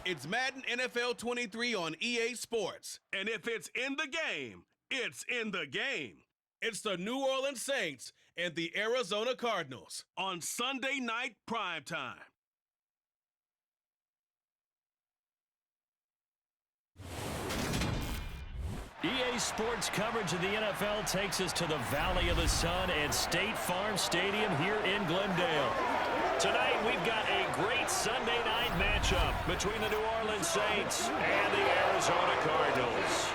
It's Madden NFL 23 on EA Sports. And if it's in the game, it's in the game. It's the New Orleans Saints and the Arizona Cardinals on Sunday night primetime. EA Sports coverage of the NFL takes us to the Valley of the Sun at State Farm Stadium here in Glendale. Tonight, we've got a great Sunday night matchup between the New Orleans Saints and the Arizona Cardinals.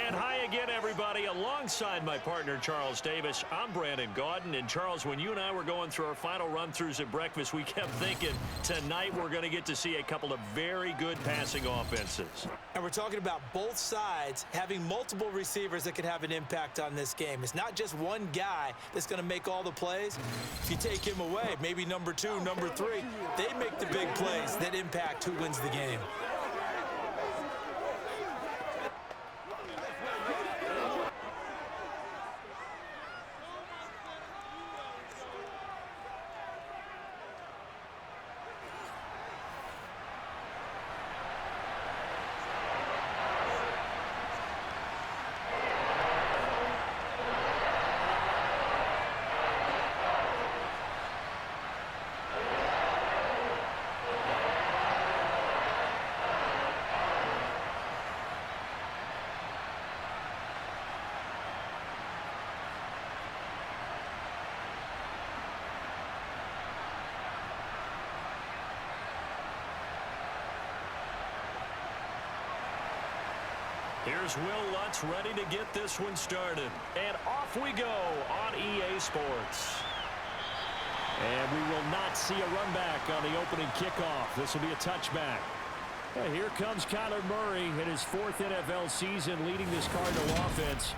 And hi again, everybody. Alongside my partner, Charles Davis, I'm Brandon Gaudin. And Charles, when you and I were going through our final run-throughs at breakfast, we kept thinking tonight we're going to get to see a couple of very good passing offenses. And we're talking about both sides having multiple receivers that can have an impact on this game. It's not just one guy that's going to make all the plays. If you take him away, maybe number 2, number 3, they make the big plays that impact who wins the game. Here's Will Lutz ready to get this one started. And off we go on EA Sports. And we will not see a run back on the opening kickoff. This will be a touchback. And here comes Kyler Murray in his 4th NFL season leading this Cardinal offense.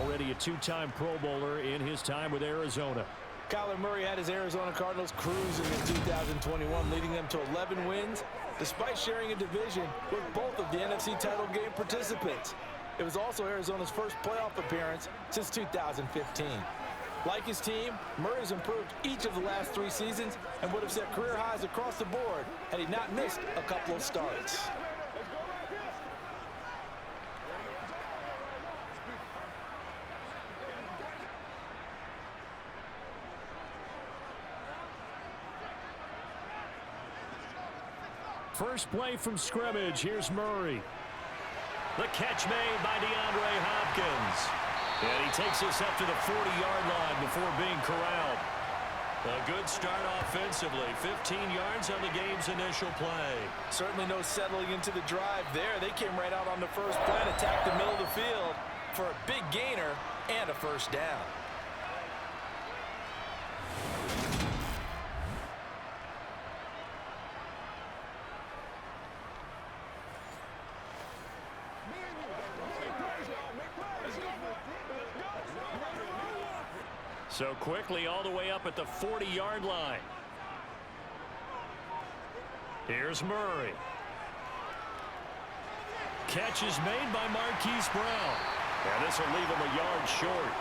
Already a 2-time Pro Bowler in his time with Arizona. Kyler Murray had his Arizona Cardinals cruising in 2021, leading them to 11 wins, despite sharing a division with both of the NFC title game participants. It was also Arizona's first playoff appearance since 2015. Like his team, Murray's improved each of the last 3 seasons and would have set career highs across the board had he not missed a couple of starts. First play from scrimmage. Here's Murray. The catch made by DeAndre Hopkins. And he takes us up to the 40-yard line before being corralled. A good start offensively. 15 yards on the game's initial play. Certainly no settling into the drive there. They came right out on the first play and attacked the middle of the field for a big gainer and a first down. So quickly all the way up at the 40-yard line. Here's Murray. Catch is made by Marquise Brown. And this will leave him a yard short.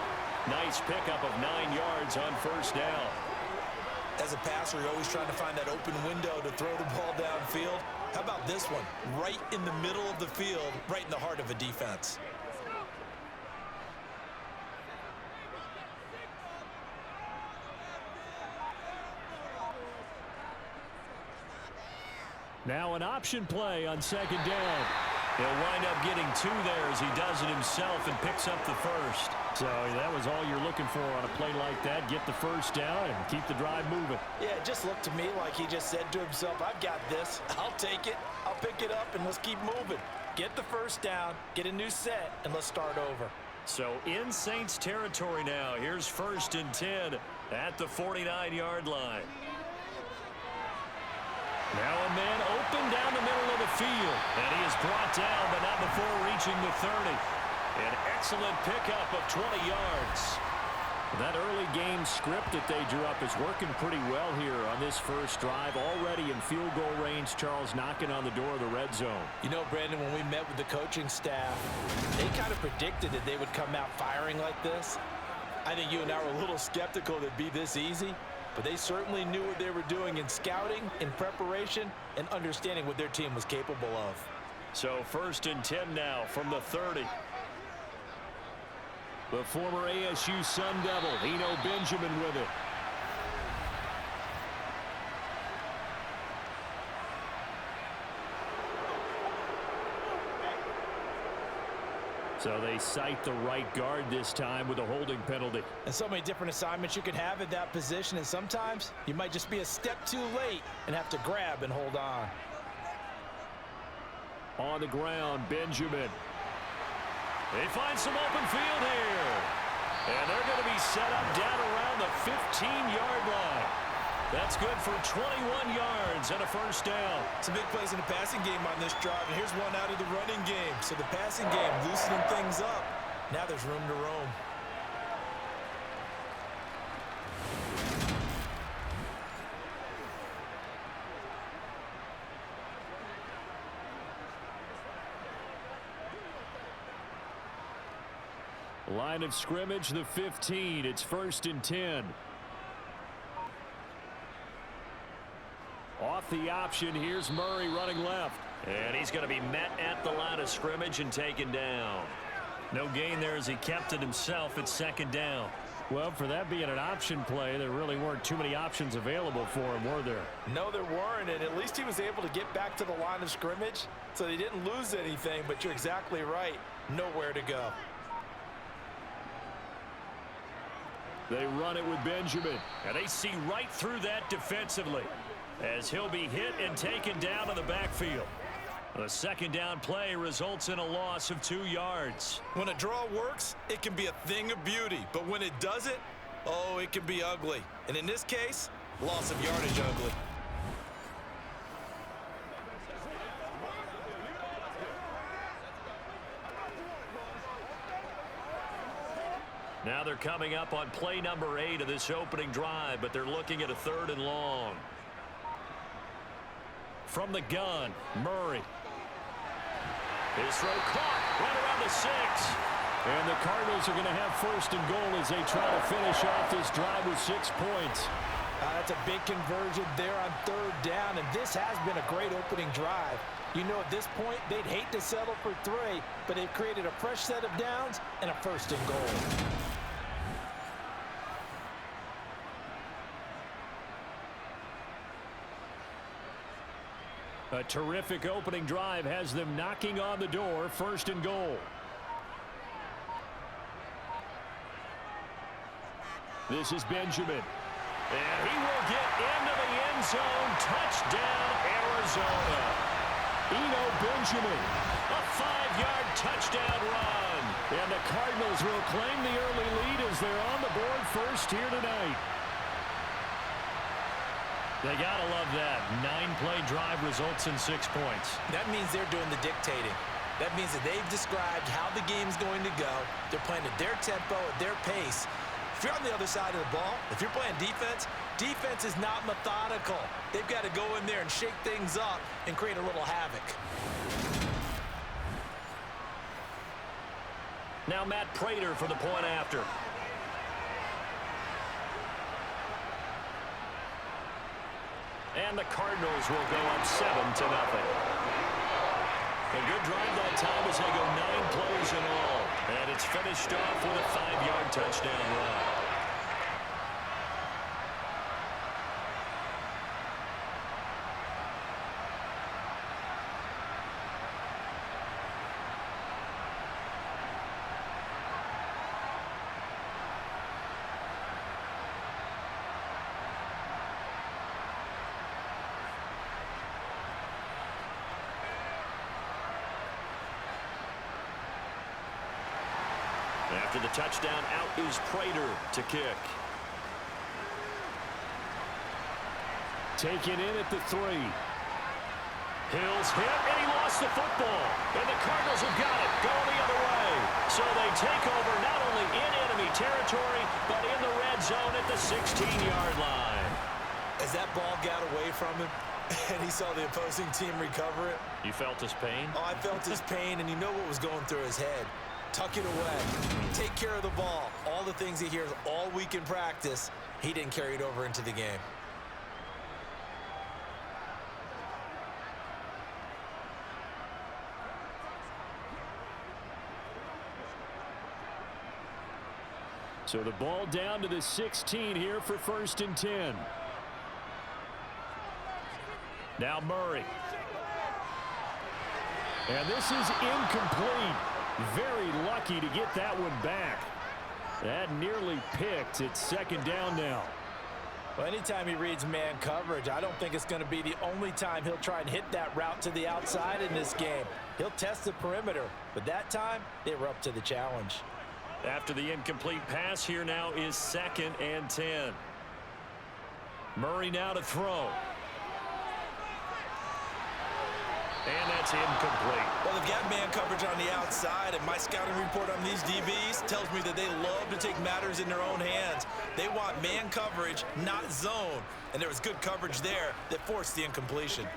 Nice pickup of 9 yards on first down. As a passer, you're always trying to find that open window to throw the ball downfield. How about this one? Right in the middle of the field, right in the heart of a defense. Now an option play on second down. He'll wind up getting 2 there as he does it himself and picks up the first. So that was all you're looking for on a play like that. Get the first down and keep the drive moving. Yeah, it just looked to me like he just said to himself, I've got this. I'll take it. I'll pick it up, and let's keep moving. Get the first down, get a new set, and let's start over. So in Saints territory now. Here's 1st and 10 at the 49-yard line. Now a man open down the middle of the field. And he is brought down, but not before reaching the 30. An excellent pickup of 20 yards. That early game script that they drew up is working pretty well here on this first drive. Already in field goal range, Charles knocking on the door of the red zone. You know, Brandon, when we met with the coaching staff, they kind of predicted that they would come out firing like this. I think you and I were a little skeptical that it'd be this easy, but they certainly knew what they were doing in scouting, in preparation, and understanding what their team was capable of. So 1st and 10 now from the 30. The former ASU Sun Devil, Eno Benjamin with it. So they cite the right guard this time with a holding penalty. And so many different assignments you can have at that position, and sometimes you might just be a step too late and have to grab and hold on. On the ground, Benjamin. They find some open field here. And they're going to be set up down around the 15-yard line. That's good for 21 yards and a first down. Some big plays in the passing game on this drive, and here's one out of the running game. So the passing game loosening things up. Now there's room to roam. Line of scrimmage, the 15. It's 1st and 10. Off the option, here's Murray running left. And he's going to be met at the line of scrimmage and taken down. No gain there as he kept it himself at 2nd down. Well, for that being an option play, there really weren't too many options available for him, were there? No, there weren't, and at least he was able to get back to the line of scrimmage, so they didn't lose anything, but you're exactly right. Nowhere to go. They run it with Benjamin, and they see right through that defensively as he'll be hit and taken down to the backfield. The 2nd down play results in a loss of 2 yards. When a draw works, it can be a thing of beauty, but when it doesn't, oh, it can be ugly. And in this case, loss of yardage ugly. Now they're coming up on play number 8 of this opening drive, but they're looking at a 3rd and long. From the gun, Murray. His throw caught right around the 6. And the Cardinals are going to have 1st and goal as they try to finish off this drive with 6 points. That's a big conversion there on 3rd down, and this has been a great opening drive. You know, at this point, they'd hate to settle for 3, but they've created a fresh set of downs and a 1st and goal. A terrific opening drive has them knocking on the door. 1st and goal. This is Benjamin. And he will get into the end zone. Touchdown, Arizona. Eno Benjamin. A 5-yard touchdown run. And the Cardinals will claim the early lead as they're on the board first here tonight. They got to love that. 9-play drive results in 6 points. That means they're doing the dictating. That means that they've described how the game's going to go. They're playing at their tempo, at their pace. If you're on the other side of the ball, if you're playing defense, defense is not methodical. They've got to go in there and shake things up and create a little havoc. Now Matt Prater for the point after. And the Cardinals will go up 7-0. A good drive that time as they go 9 plays in all. And it's finished off with a 5-yard touchdown run. After the touchdown, out is Prater to kick. Taken in at the 3. Hill's hit, and he lost the football. And the Cardinals have got it, going the other way. So they take over not only in enemy territory, but in the red zone at the 16-yard line. As that ball got away from him, and he saw the opposing team recover it. You felt his pain? Oh, I felt his pain, and you know what was going through his head. tuck it away, take care of the ball. All the things he hears all week in practice, he didn't carry it over into the game. So the ball down to the 16 here for 1st and 10. Now Murray. And this is incomplete. Very lucky to get that one back. That nearly picked. It's 2nd down now. Well, anytime he reads man coverage, I don't think it's going to be the only time he'll try and hit that route to the outside in this game. He'll test the perimeter, but that time they were up to the challenge. After the incomplete pass, here now is 2nd and 10. Murray now to throw. And that's incomplete. Well, they've got man coverage on the outside, and my scouting report on these DBs tells me that they love to take matters in their own hands. They want man coverage, not zone. And there was good coverage there that forced the incompletion.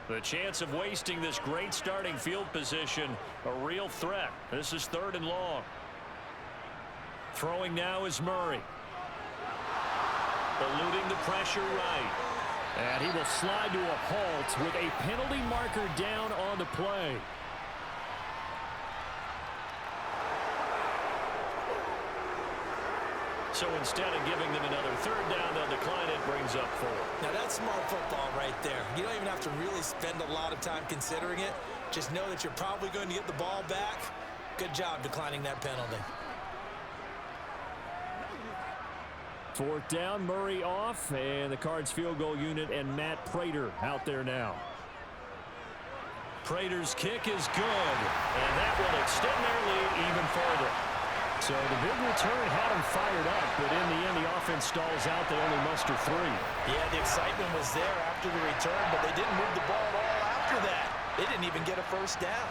The chance of wasting this great starting field position, a real threat. This is 3rd and long. Throwing now is Murray. Eluding the pressure right. And he will slide to a halt with a penalty marker down on the play. So instead of giving them another 3rd down, they'll decline it, brings up 4. Now that's smart football right there. You don't even have to really spend a lot of time considering it. Just know that you're probably going to get the ball back. Good job declining that penalty. 4th down, Murray off, and the Cards field goal unit and Matt Prater out there now. Prater's kick is good, and that will extend their lead even further. So the big return had them fired up, but in the end, the offense stalls out. They only muster 3. Yeah, the excitement was there after the return, but they didn't move the ball at all after that. They didn't even get a 1st down.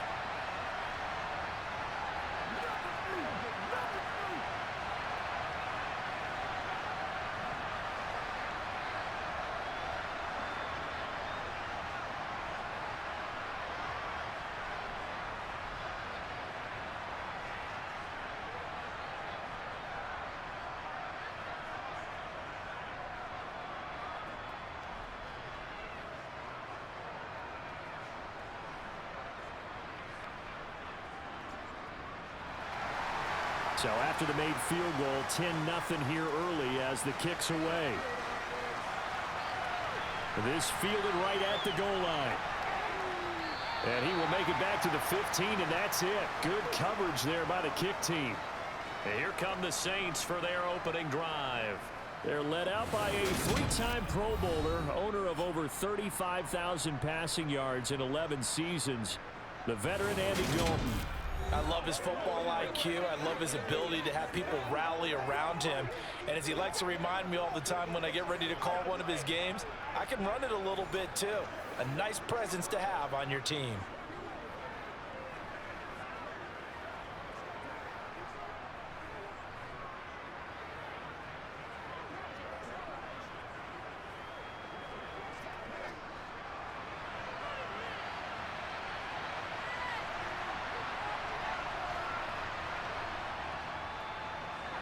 So after the made field goal, 10-0 here early as the kick's away. This fielded right at the goal line. And he will make it back to the 15, and that's it. Good coverage there by the kick team. And here come the Saints for their opening drive. They're led out by a 3-time Pro Bowler, owner of over 35,000 passing yards in 11 seasons, the veteran Andy Dalton. I love his football IQ. I love his ability to have people rally around him. And as he likes to remind me all the time when I get ready to call one of his games, I can run it a little bit too. A nice presence to have on your team.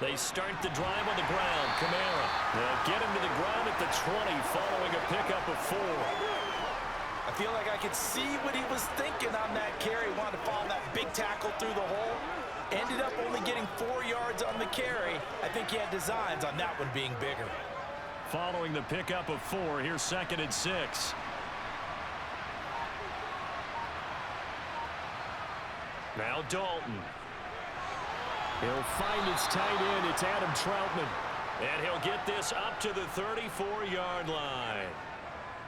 They start the drive on the ground. Kamara. They'll get him to the ground at the 20 following a pickup of 4. I feel like I could see what he was thinking on that carry. Wanted to follow that big tackle through the hole. Ended up only getting 4 yards on the carry. I think he had designs on that one being bigger. Following the pickup of 4, here's 2nd and 6. Now Dalton. He'll find his tight end. It's Adam Troutman. And he'll get this up to the 34-yard line.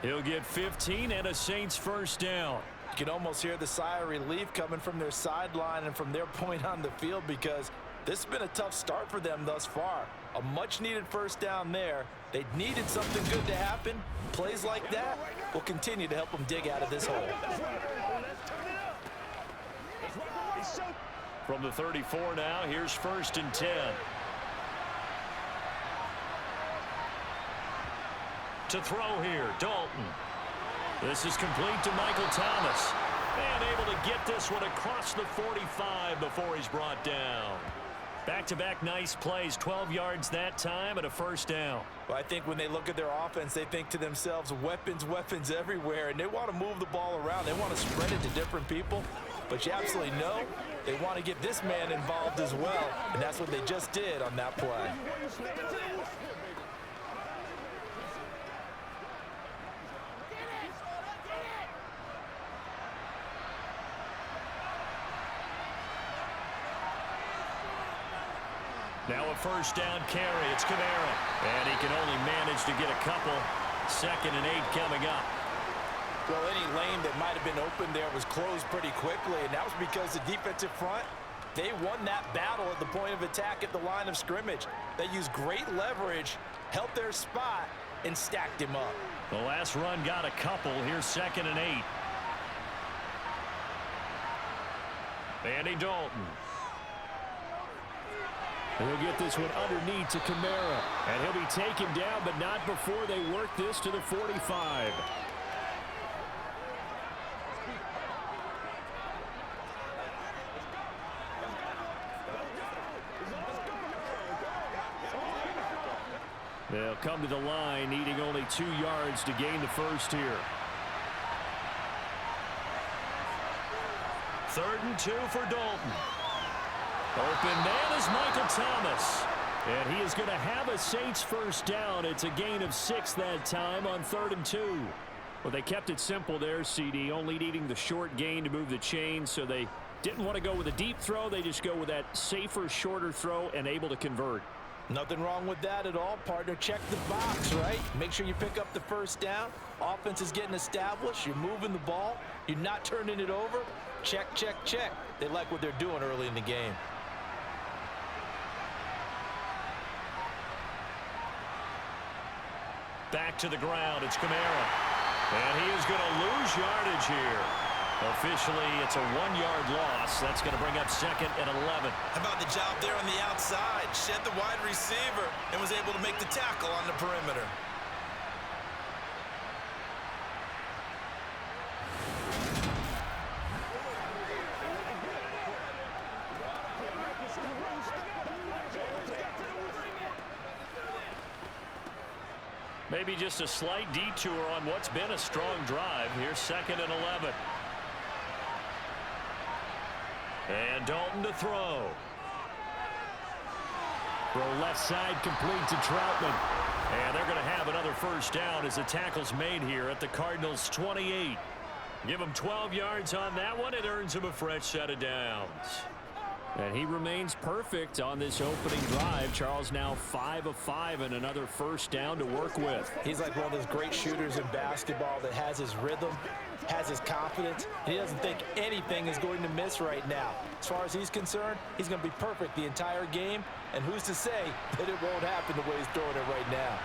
He'll get 15 and a Saints 1st down. You can almost hear the sigh of relief coming from their sideline and from their point on the field, because this has been a tough start for them thus far. A much-needed 1st down there. They needed something good to happen. Plays like that will continue to help them dig out of this hole. From the 34 now, here's 1st and 10. To throw here, Dalton. This is complete to Michael Thomas. And able to get this one across the 45 before he's brought down. Back-to-back nice plays, 12 yards that time and a first down. Well, I think when they look at their offense, they think to themselves, weapons, weapons everywhere, and they want to move the ball around. They want to spread it to different people, but you absolutely know they want to get this man involved as well, and that's what they just did on that play. Now a first down carry. It's Kamara. And he can only manage to get a couple. 2nd and 8 coming up. Well, any lane that might have been open there was closed pretty quickly, and that was because the defensive front, they won that battle at the point of attack at the line of scrimmage. They used great leverage, held their spot, and stacked him up. The last run got a couple. Here's 2nd and 8. Andy Dalton. He'll get this one underneath to Kamara. And he'll be taken down, but not before they work this to the 45. They'll come to the line, needing only 2 yards to gain the first here. 3rd and 2 for Dalton. Open man is Michael Thomas. And he is going to have a Saints first down. It's a gain of 6 that time on 3rd and 2. Well, they kept it simple there, CD, only needing the short gain to move the chains, so they didn't want to go with a deep throw. They just go with that safer, shorter throw and able to convert. Nothing wrong with that at all, partner. Check the box, right? Make sure you pick up the first down. Offense is getting established. You're moving the ball. You're not turning it over. Check, check, check. They like what they're doing early in the game. Back to the ground. It's Kamara. And he is going to lose yardage here. Officially, it's a 1-yard loss. That's going to bring up 2nd and 11. How about the job there on the outside? Shed the wide receiver and was able to make the tackle on the perimeter. Maybe just a slight detour on what's been a strong drive. Here's 2nd and 11. And Dalton to throw. Throw left side complete to Troutman. And they're going to have another first down as the tackle's made here at the Cardinals' 28. Give him 12 yards on that one. It earns him a fresh set of downs. And he remains perfect on this opening drive. Charles now 5 of 5 and another first down to work with. He's like one of those great shooters in basketball that has his rhythm, has his confidence, and he doesn't think anything is going to miss right now. As far as he's concerned, he's going to be perfect the entire game, and who's to say that it won't happen the way he's throwing it right now.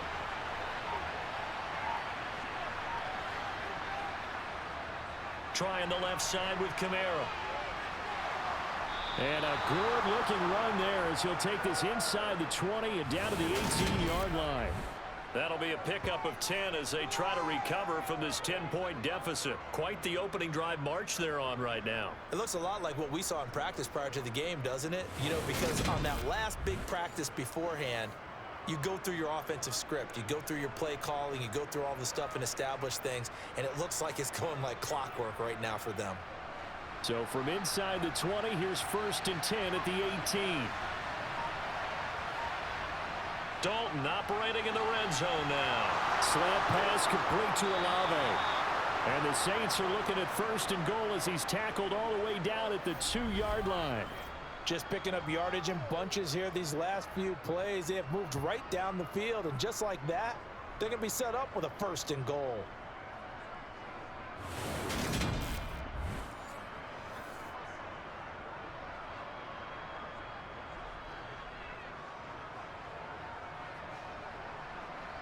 Trying the left side with Kamara. And a good-looking run there as he'll take this inside the 20 and down to the 18-yard line. That'll be a pickup of 10 as they try to recover from this 10-point deficit. Quite the opening drive march they're on right now. It looks a lot like what we saw in practice prior to the game, doesn't it? You know, because on that last big practice beforehand, you go through your offensive script. You go through your play calling. You go through all the stuff and establish things. And it looks like it's going like clockwork right now for them. So from inside the 20, here's 1st and 10 at the 18. Dalton operating in the red zone now. Slant pass complete to Olave. And the Saints are looking at 1st and goal as he's tackled all the way down at the 2-yard line. Just picking up yardage in bunches here these last few plays. They have moved right down the field, and just like that, they're going to be set up with a 1st and goal.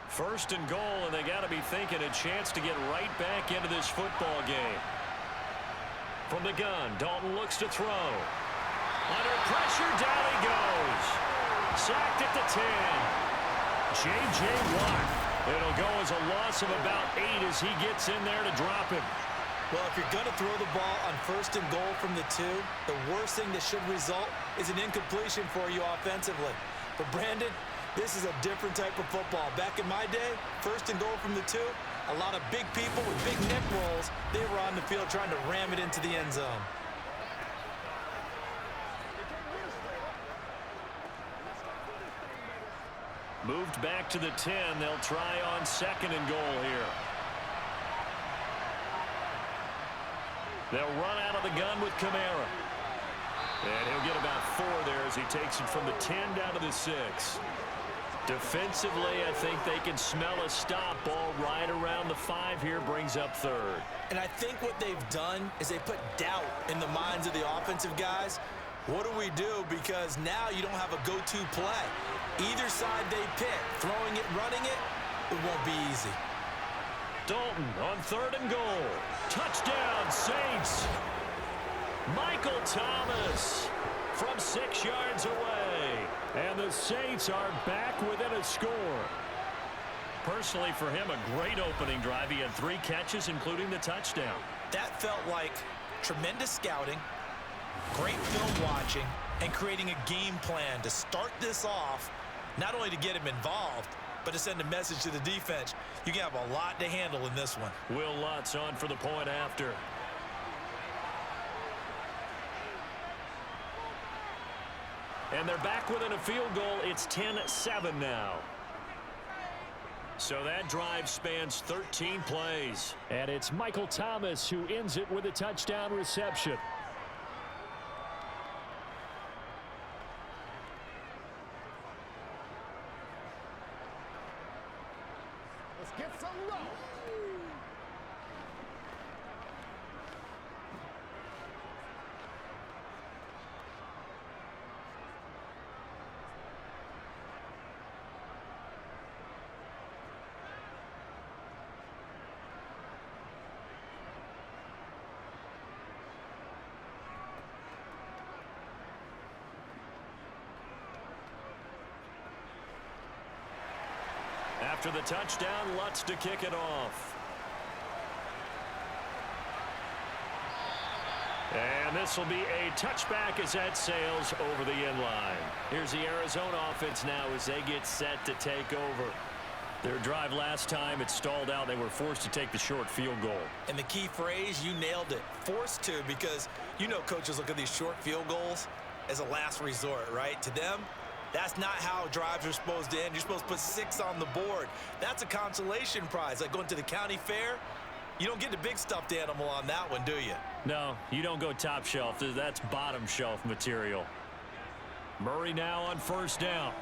First and goal, and they got to be thinking a chance to get right back into this football game. From the gun, Dalton looks to throw. Under pressure, down he goes. Sacked at the 10. J.J. Watt. It'll go as a loss of about 8 as he gets in there to drop him. Well, if you're going to throw the ball on 1st and goal from the 2, the worst thing that should result is an incompletion for you offensively. But Brandon, this is a different type of football. Back in my day, 1st and goal from the 2, a lot of big people with big neck rolls, they were on the field trying to ram it into the end zone. Moved back to the 10. They'll try on 2nd and goal here. They'll run out of the gun with Kamara. And he'll get about 4 there as he takes it from the 10 down to the 6. Defensively, I think they can smell a stop. Ball right around the 5 here, brings up 3rd. And I think what they've done is they put doubt in the minds of the offensive guys. What do we do? Because now you don't have a go-to play. Either side they pick, throwing it, running it, it won't be easy. Dalton on 3rd and goal. Touchdown, Saints. Michael Thomas from 6 yards away. And the Saints are back within a score. Personally, for him, a great opening drive. He had 3 catches, including the touchdown. That felt like tremendous scouting, great film watching, and creating a game plan to start this off, not only to get him involved, but to send a message to the defense. You can have a lot to handle in this one. Will Lutz on for the point after. And they're back within a field goal. It's 10-7 now. So that drive spans 13 plays. And it's Michael Thomas who ends it with a touchdown reception. Let's get some love. After the touchdown, Lutz to kick it off. And this will be a touchback as that sails over the end line. Here's the Arizona offense now as they get set to take over. Their drive last time, it stalled out. They were forced to take the short field goal. And the key phrase, you nailed it. Forced to, because you know coaches look at these short field goals as a last resort, right? To them, that's not how drives are supposed to end. You're supposed to put 6 on the board. That's a consolation prize. Like going to the county fair, you don't get the big stuffed animal on that one, do you? No, you don't go top shelf. That's bottom shelf material. Murray now on 1st down.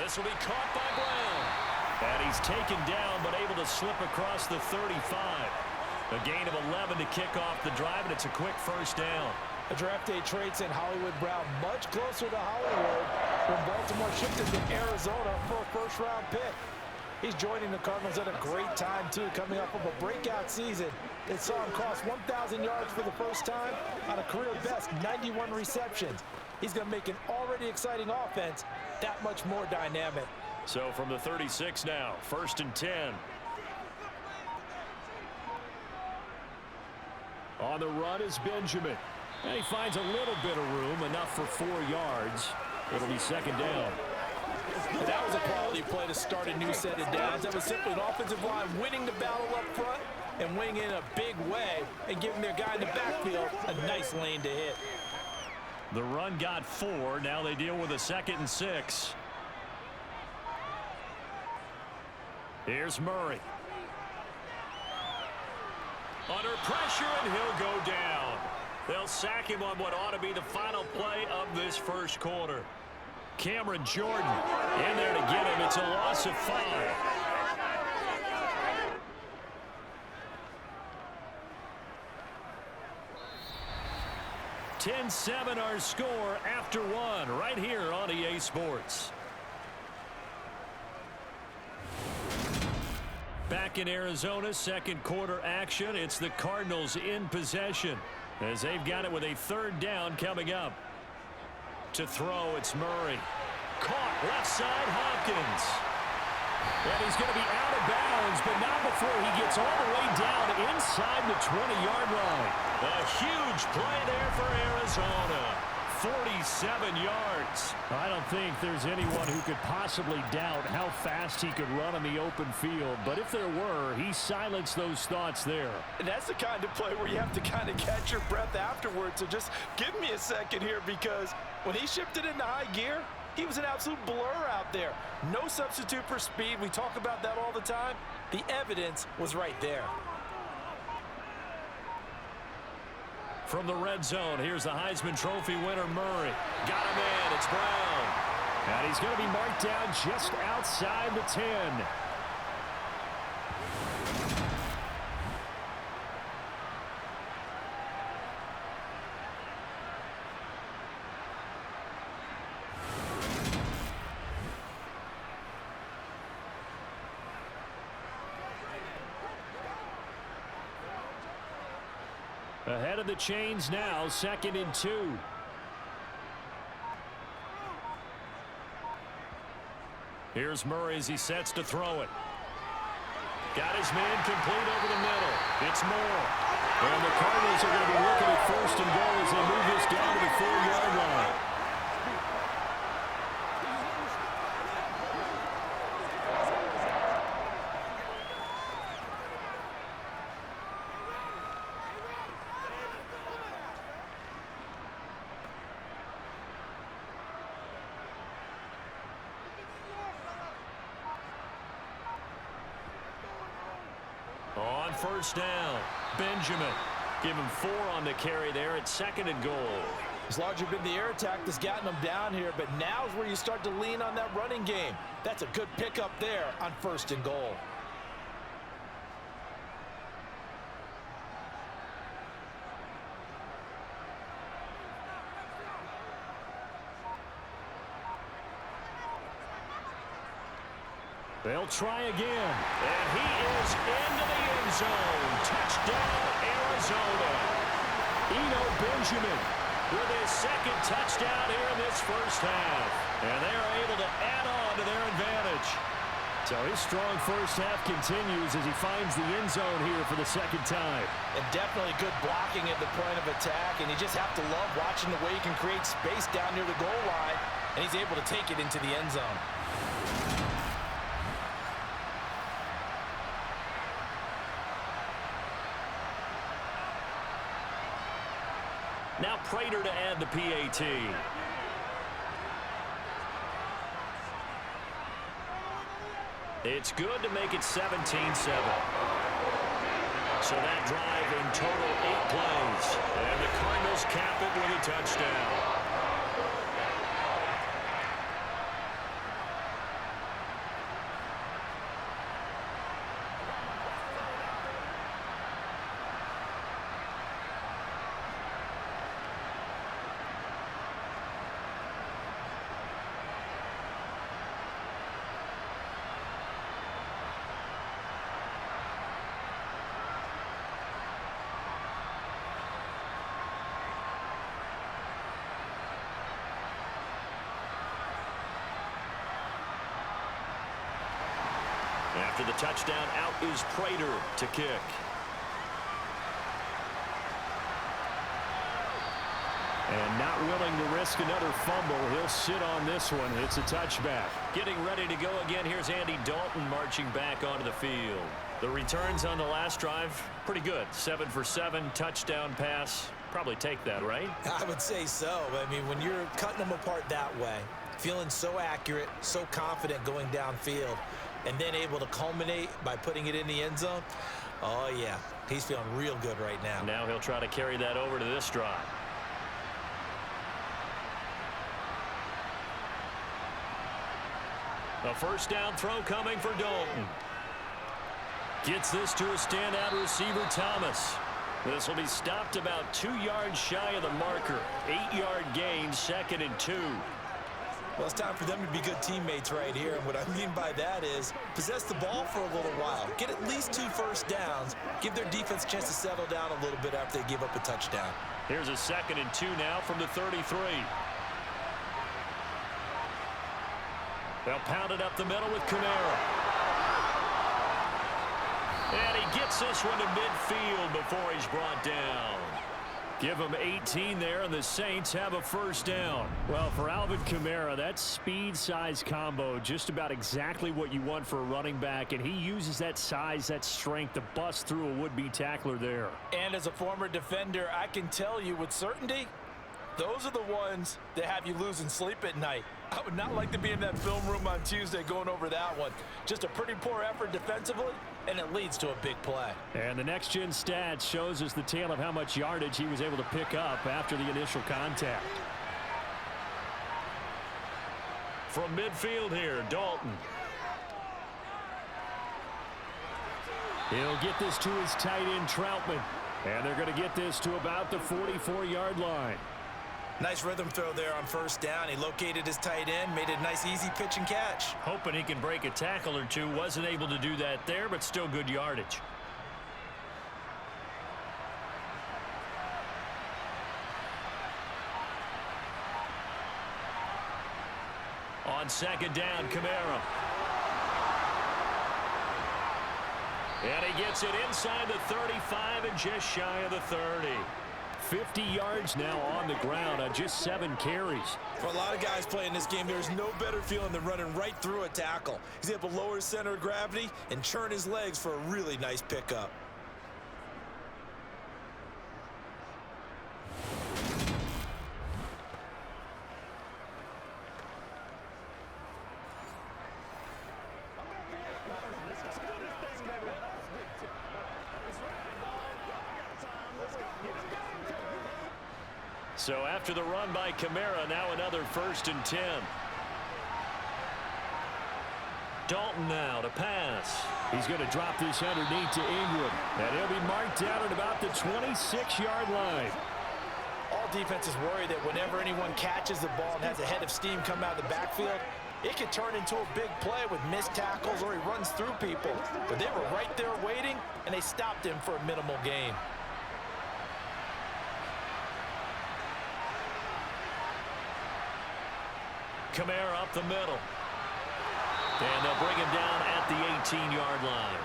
This will be caught by Brown. And he's taken down but able to slip across the 35. A gain of 11 to kick off the drive, and it's a quick 1st down. A draft day trade sent Hollywood Brown much closer to Hollywood when Baltimore shifted to Arizona for a 1st-round pick. He's joining the Cardinals at a great time, too, coming off of a breakout season. They saw him cross 1,000 yards for the first time on a career-best 91 receptions. He's going to make an already exciting offense that much more dynamic. So from the 36 now, 1st and 10. On the run is Benjamin. And he finds a little bit of room, enough for 4 yards. It'll be 2nd down. That was a quality play to start a new set of downs. That was simply an offensive line winning the battle up front and winning in a big way and giving their guy in the backfield a nice lane to hit. The run got 4. Now they deal with a 2nd and 6. Here's Murray. Under pressure, and he'll go down. They'll sack him on what ought to be the final play of this 1st quarter. Cameron Jordan in there to get him. It's a loss of 5. 10-7 our score after 1 right here on EA Sports. Back in Arizona, 2nd quarter action. It's the Cardinals in possession as they've got it with a 3rd down coming up. To throw, it's Murray. Caught left side, Hopkins. And he's going to be out of bounds, but not before he gets all the way down inside the 20-yard line. A huge play there for Arizona. 47 yards. I don't think there's anyone who could possibly doubt how fast he could run on the open field. But if there were, he silenced those thoughts there. And that's the kind of play where you have to kind of catch your breath afterwards. So just give me a second here, because when he shifted into high gear, he was an absolute blur out there. No substitute for speed. We talk about that all the time. The evidence was right there. From the red zone, here's the Heisman Trophy winner, Murray. Got him in. It's Brown. And he's going to be marked down just outside the 10. Ahead of the chains now, 2nd and 2. Here's Murray as he sets to throw it. Got his man complete over the middle. It's Moore. And the Cardinals are going to be looking at 1st and goal as they move this down to the 4-yard line. On 1st down, Benjamin. Give him 4 on the carry there at 2nd and goal. It's largely been the air attack that's gotten them down here, but now's where you start to lean on that running game. That's a good pickup there on 1st and goal. They'll try again. And he is into the end zone. Touchdown, Arizona. Benjamin With his 2nd touchdown here in this 1st half. And they are able to add on to their advantage. So his strong 1st half continues as he finds the end zone here for the 2nd time. And definitely good blocking at the point of attack. And you just have to love watching the way he can create space down near the goal line. And he's able to take it into the end zone. Now Prater to add the PAT. It's good to make it 17-7. So that drive in total 8 plays. And the Cardinals cap it with a touchdown. After the touchdown, out is Prater to kick. And not willing to risk another fumble, he'll sit on this one. It's a touchback. Getting ready to go again. Here's Andy Dalton marching back onto the field. The returns on the last drive, pretty good. 7 for 7, touchdown pass. Probably take that, right? I would say so. I mean, when you're cutting them apart that way, feeling so accurate, so confident going downfield, and then able to culminate by putting it in the end zone, oh, yeah, he's feeling real good right now. Now he'll try to carry that over to this drive. A 1st down throw coming for Dalton. Gets this to a standout receiver, Thomas. This will be stopped about 2 yards shy of the marker. 8-yard gain, 2nd and 2. Well, it's time for them to be good teammates right here. And what I mean by that is possess the ball for a little while. Get at least 2 first downs. Give their defense a chance to settle down a little bit after they give up a touchdown. Here's a 2nd and 2 now from the 33. They'll pound it up the middle with Kamara. And he gets this one to midfield before he's brought down. Give him 18 there, and the Saints have a first down. Well, for Alvin Kamara, that speed-size combo, just about exactly what you want for a running back, and he uses that size, that strength to bust through a would-be tackler there. And as a former defender, I can tell you with certainty, those are the ones that have you losing sleep at night. I would not like to be in that film room on Tuesday going over that one. Just a pretty poor effort defensively, and it leads to a big play. And the next-gen stats shows us the tale of how much yardage he was able to pick up after the initial contact. From midfield here, Dalton. He'll get this to his tight end, Troutman. And they're going to get this to about the 44-yard line. Nice rhythm throw there on first down. He located his tight end, made it a nice easy pitch and catch. Hoping he can break a tackle or two. Wasn't able to do that there, but still good yardage. On second down, Kamara. And he gets it inside the 35 and just shy of the 30. 50 yards now on the ground on just 7 carries. For a lot of guys playing this game, there's no better feeling than running right through a tackle. He's able to lower his center of gravity and churn his legs for a really nice pickup. So after the run by Kamara, now another 1st and 10. Dalton now to pass. He's going to drop this underneath to Ingram. And he'll be marked down at about the 26-yard line. All defenses worry that whenever anyone catches the ball and has a head of steam come out of the backfield, it can turn into a big play with missed tackles or he runs through people. But they were right there waiting, and they stopped him for a minimal gain. Kamara up the middle. And they'll bring him down at the 18-yard line.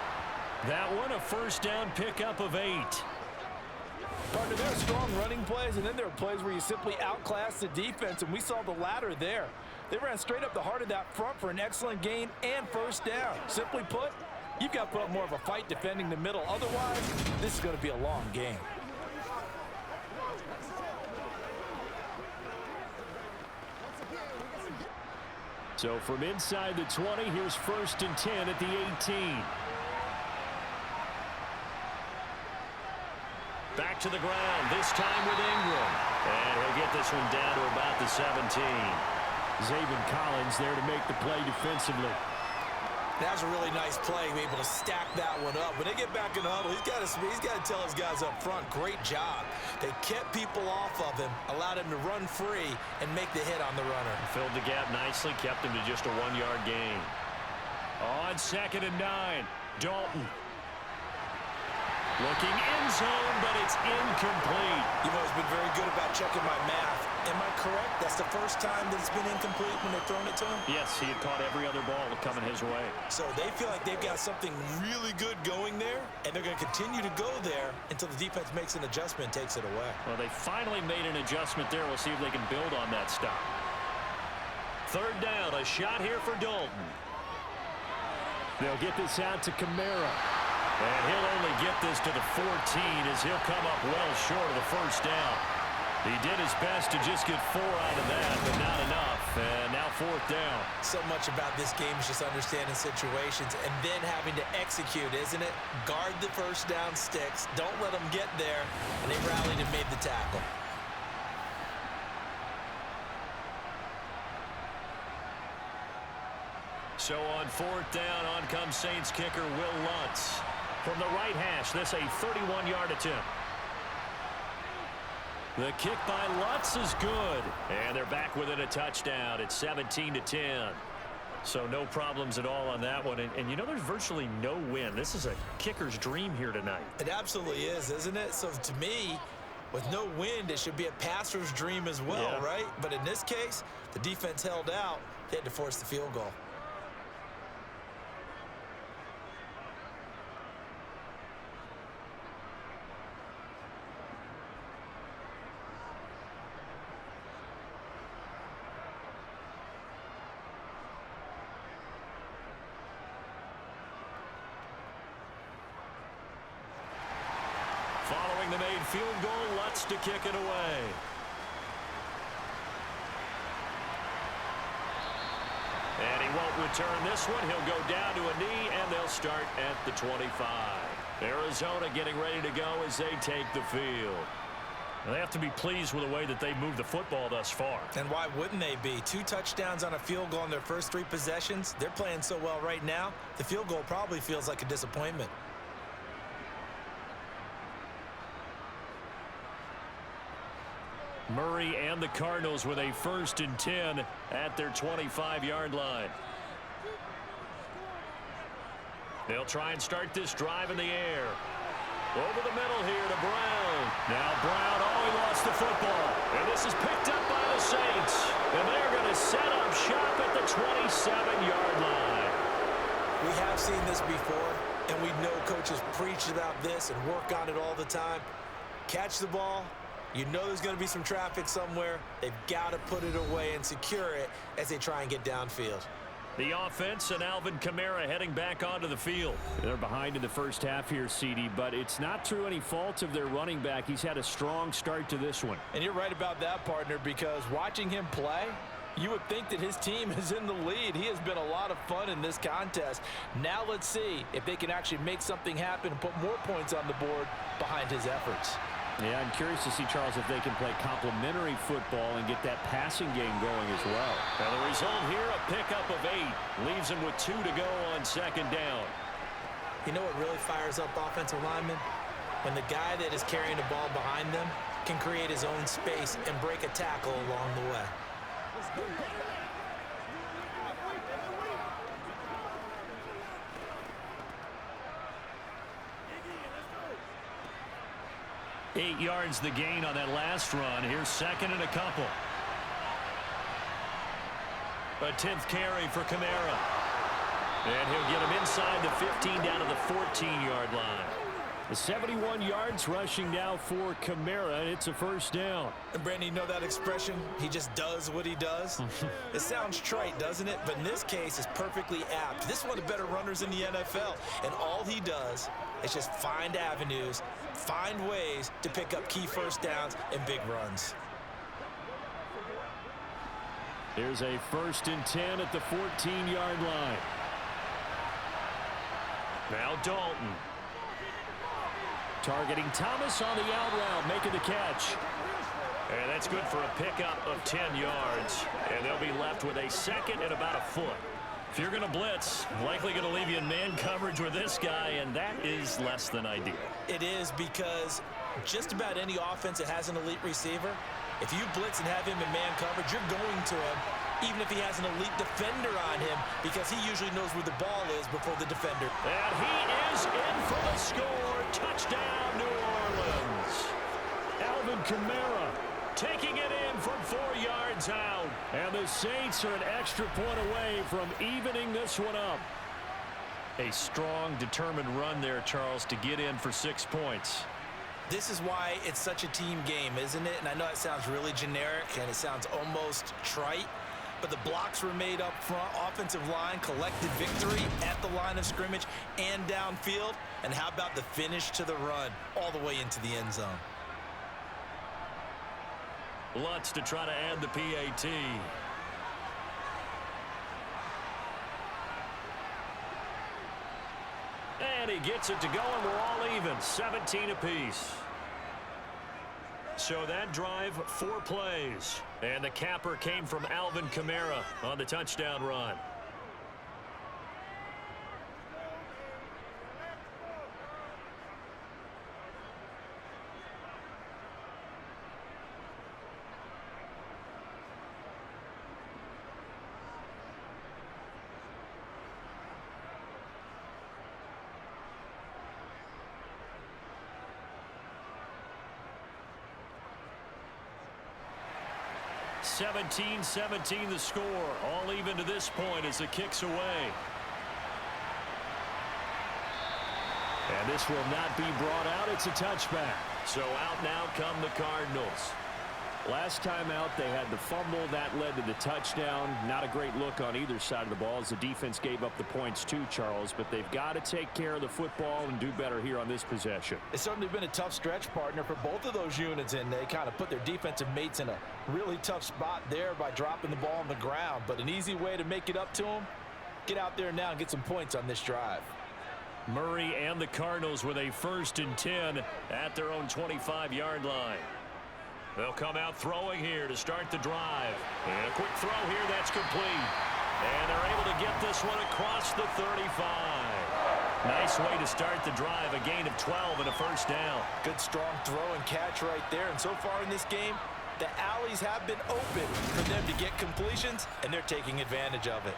That one, a first down pickup of 8. Partner, there are strong running plays, and then there are plays where you simply outclass the defense, and we saw the latter there. They ran straight up the heart of that front for an excellent gain and first down. Simply put, you've got to put up more of a fight defending the middle. Otherwise, this is going to be a long game. So from inside the 20, here's 1st and 10 at the 18. Back to the ground, this time with Ingram. And he'll get this one down to about the 17. Zaven Collins there to make the play defensively. That was a really nice play, able to stack that one up. When they get back in the huddle, he's got to tell his guys up front, great job. They kept people off of him, allowed him to run free and make the hit on the runner. Filled the gap nicely, kept him to just a 1-yard gain. On 2nd and 9, Dalton. Looking in zone, but it's incomplete. You've always been very good about checking my math. Am I correct? That's the first time that it's been incomplete when they've thrown it to him? Yes, he had caught every other ball coming his way. So they feel like they've got something really good going there, and they're going to continue to go there until the defense makes an adjustment and takes it away. Well, they finally made an adjustment there. We'll see if they can build on that stop. 3rd down, a shot here for Dalton. They'll get this out to Kamara. And he'll only get this to the 14 as he'll come up well short of the first down. He did his best to just get 4 out of that, but not enough. And now 4th down. So much about this game is just understanding situations and then having to execute, isn't it? Guard the first down sticks. Don't let them get there. And they rallied and made the tackle. So on 4th down, on comes Saints kicker Will Lutz. From the right hash, this a 31-yard attempt. The kick by Lutz is good. And they're back within a touchdown. It's 17-10. So no problems at all on that one. And you know, there's virtually no win. This is a kicker's dream here tonight. It absolutely is, isn't it? So to me, with no wind, it should be a passer's dream as well, right? But in this case, the defense held out. They had to force the field goal. trying the made field goal. Lutz to kick it away. And he won't return this one. He'll go down to a knee, and they'll start at the 25. Arizona getting ready to go as they take the field. Well, they have to be pleased with the way that they moved the football thus far. And why wouldn't they be? 2 touchdowns on a field goal in their first 3 possessions. They're playing so well right now, the field goal probably feels like a disappointment. Murray and the Cardinals with a 1st and 10 at their 25-yard line. They'll try and start this drive in the air. Over the middle here to Brown. Now Brown, he lost the football. And this is picked up by the Saints. And they're going to set up shop at the 27-yard line. We have seen this before, and we know coaches preach about this and work on it all the time. Catch the ball. You know there's going to be some traffic somewhere. They've got to put it away and secure it as they try and get downfield. The offense and Alvin Kamara heading back onto the field. They're behind in the first half here, CD, but it's not through any fault of their running back. He's had a strong start to this one. And you're right about that, partner, because watching him play, you would think that his team is in the lead. He has been a lot of fun in this contest. Now let's see if they can actually make something happen and put more points on the board behind his efforts. Yeah, I'm curious to see, Charles, if they can play complementary football and get that passing game going as well. Now the result here, a pickup of 8. Leaves them with 2 to go on 2nd down. You know what really fires up offensive linemen? When the guy that is carrying the ball behind them can create his own space and break a tackle along the way. 8 yards the gain on that last run. Here's 2nd and a couple. A 10th carry for Kamara. And he'll get him inside the 15 down to the 14-yard line. The 71 yards rushing now for Kamara, and it's a 1st down. And Brandon, you know that expression? He just does what he does. It sounds trite, doesn't it? But in this case, it's perfectly apt. This is one of the better runners in the NFL. And all he does is just find avenues, find ways to pick up key 1st downs and big runs. There's a 1st and 10 at the 14-yard line. Now Dalton. Targeting Thomas on the out route, making the catch. And that's good for a pickup of 10 yards. And they'll be left with a 2nd and about a foot. If you're going to blitz, likely going to leave you in man coverage with this guy, and that is less than ideal. It is, because just about any offense that has an elite receiver, if you blitz and have him in man coverage, you're going to him, even if he has an elite defender on him, because he usually knows where the ball is before the defender. And he is in for the score. Touchdown, New Orleans. Alvin Kamara taking it in from 4 yards out. And the Saints are an extra point away from evening this one up. A strong, determined run there, Charles, to get in for 6 points. This is why it's such a team game, isn't it? And I know it sounds really generic and it sounds almost trite, but the blocks were made up front. Offensive line collected victory at the line of scrimmage and downfield. And how about the finish to the run all the way into the end zone? Lutz to try to add the PAT. And he gets it to go, and we're all even, 17 apiece. So that drive, 4 plays. And the capper came from Alvin Kamara on the touchdown run. (17-17) the score. All even to this point as it kicks away. And this will not be brought out. It's a touchback. So out now come the Cardinals. Last time out, they had the fumble. That led to the touchdown. Not a great look on either side of the ball as the defense gave up the points too, Charles. But they've got to take care of the football and do better here on this possession. It's certainly been a tough stretch, partner, for both of those units, and they kind of put their defensive mates in a really tough spot there by dropping the ball on the ground. But an easy way to make it up to them, get out there now and get some points on this drive. Murray and the Cardinals with a 1st and 10 at their own 25-yard line. They'll come out throwing here to start the drive. And a quick throw here that's complete. And they're able to get this one across the 35. Nice way to start the drive. A gain of 12 and a 1st down. Good strong throw and catch right there. And so far in this game, the alleys have been open for them to get completions, and they're taking advantage of it.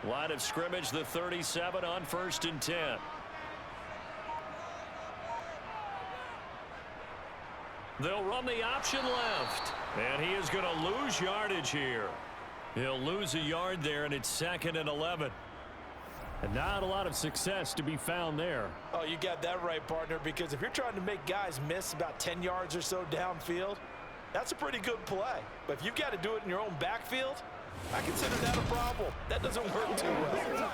Line of scrimmage, the 37 on 1st and 10. They'll run the option left. And he is going to lose yardage here. He'll lose a yard there, and it's 2nd and 11. And not a lot of success to be found there. Oh, you got that right, partner, because if you're trying to make guys miss about 10 yards or so downfield, that's a pretty good play. But if you've got to do it in your own backfield, I consider that a problem. That doesn't work too well.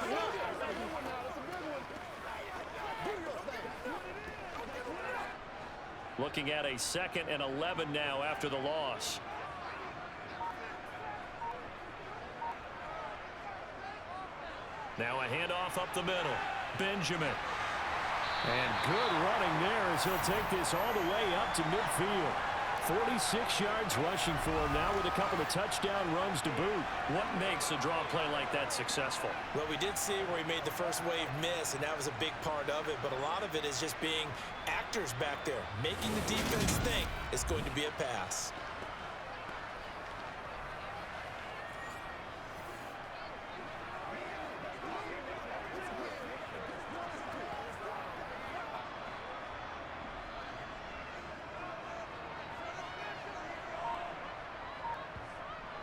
Looking at a 2nd and 11 now after the loss. Now a handoff up the middle. Benjamin. And good running there as he'll take this all the way up to midfield. 46 yards rushing for him now with a couple of touchdown runs to boot. What makes a draw play like that successful? Well, we did see where he made the first wave miss, and that was a big part of it. But a lot of it is just being actors back there, making the defense think it's going to be a pass.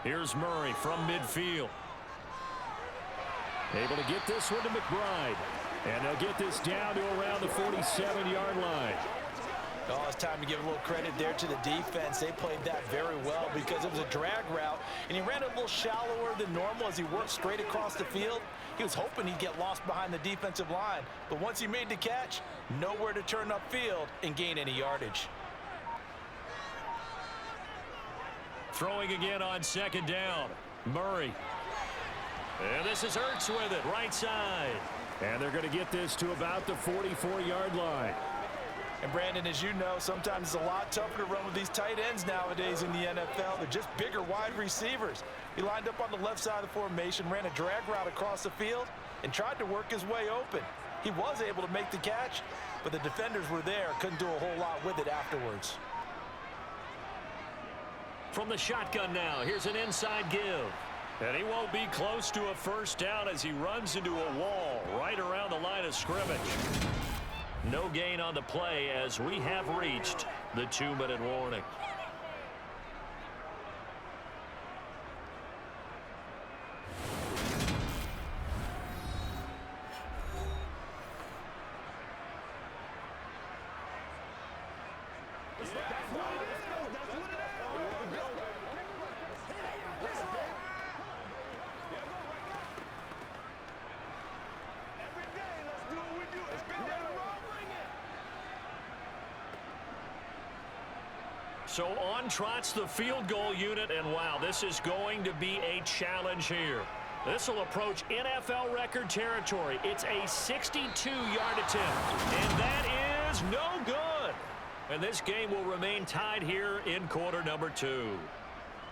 Here's Murray from midfield. Able to get this one to McBride. And they'll get this down to around the 47-yard line. Oh, it's time to give a little credit there to the defense. They played that very well because it was a drag route, and he ran a little shallower than normal as he worked straight across the field. He was hoping he'd get lost behind the defensive line, but once he made the catch, nowhere to turn upfield and gain any yardage. Throwing again on 2nd down. Murray. And this is Ertz with it, right side. And they're going to get this to about the 44-yard line. And Brandon, as you know, sometimes it's a lot tougher to run with these tight ends nowadays in the NFL. They're just bigger wide receivers. He lined up on the left side of the formation, ran a drag route across the field, and tried to work his way open. He was able to make the catch, but the defenders were there, couldn't do a whole lot with it afterwards. From the shotgun now, here's an inside give. And he won't be close to a 1st down as he runs into a wall right around the line of scrimmage. No gain on the play as we have reached the 2-minute warning. So on trots the field goal unit, and wow, this is going to be a challenge here. This will approach NFL record territory. It's a 62-yard attempt, and that is no good. And this game will remain tied here in quarter number 2.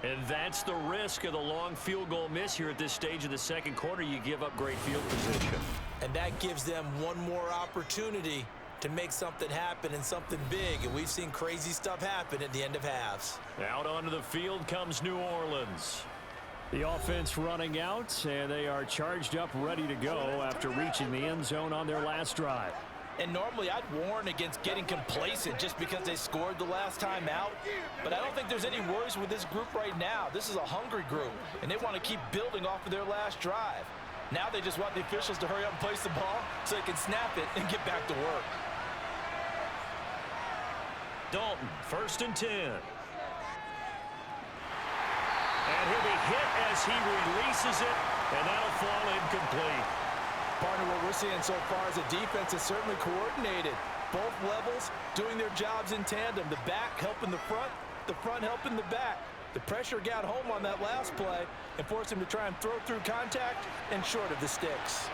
And that's the risk of the long field goal miss here at this stage of the 2nd quarter. You give up great field position. And that gives them one more opportunity to make something happen and something big. And we've seen crazy stuff happen at the end of halves. Out onto the field comes New Orleans. The offense running out, and they are charged up, ready to go after reaching the end zone on their last drive. And normally I'd warn against getting complacent just because they scored the last time out. But I don't think there's any worries with this group right now. This is a hungry group, and they want to keep building off of their last drive. Now they just want the officials to hurry up and place the ball so they can snap it and get back to work. Dalton, 1st and 10. And he'll be hit as he releases it, and that'll fall incomplete. Partner, what we're seeing so far is a defense is certainly coordinated. Both levels doing their jobs in tandem. The back helping the front helping the back. The pressure got home on that last play and forced him to try and throw through contact and short of the sticks.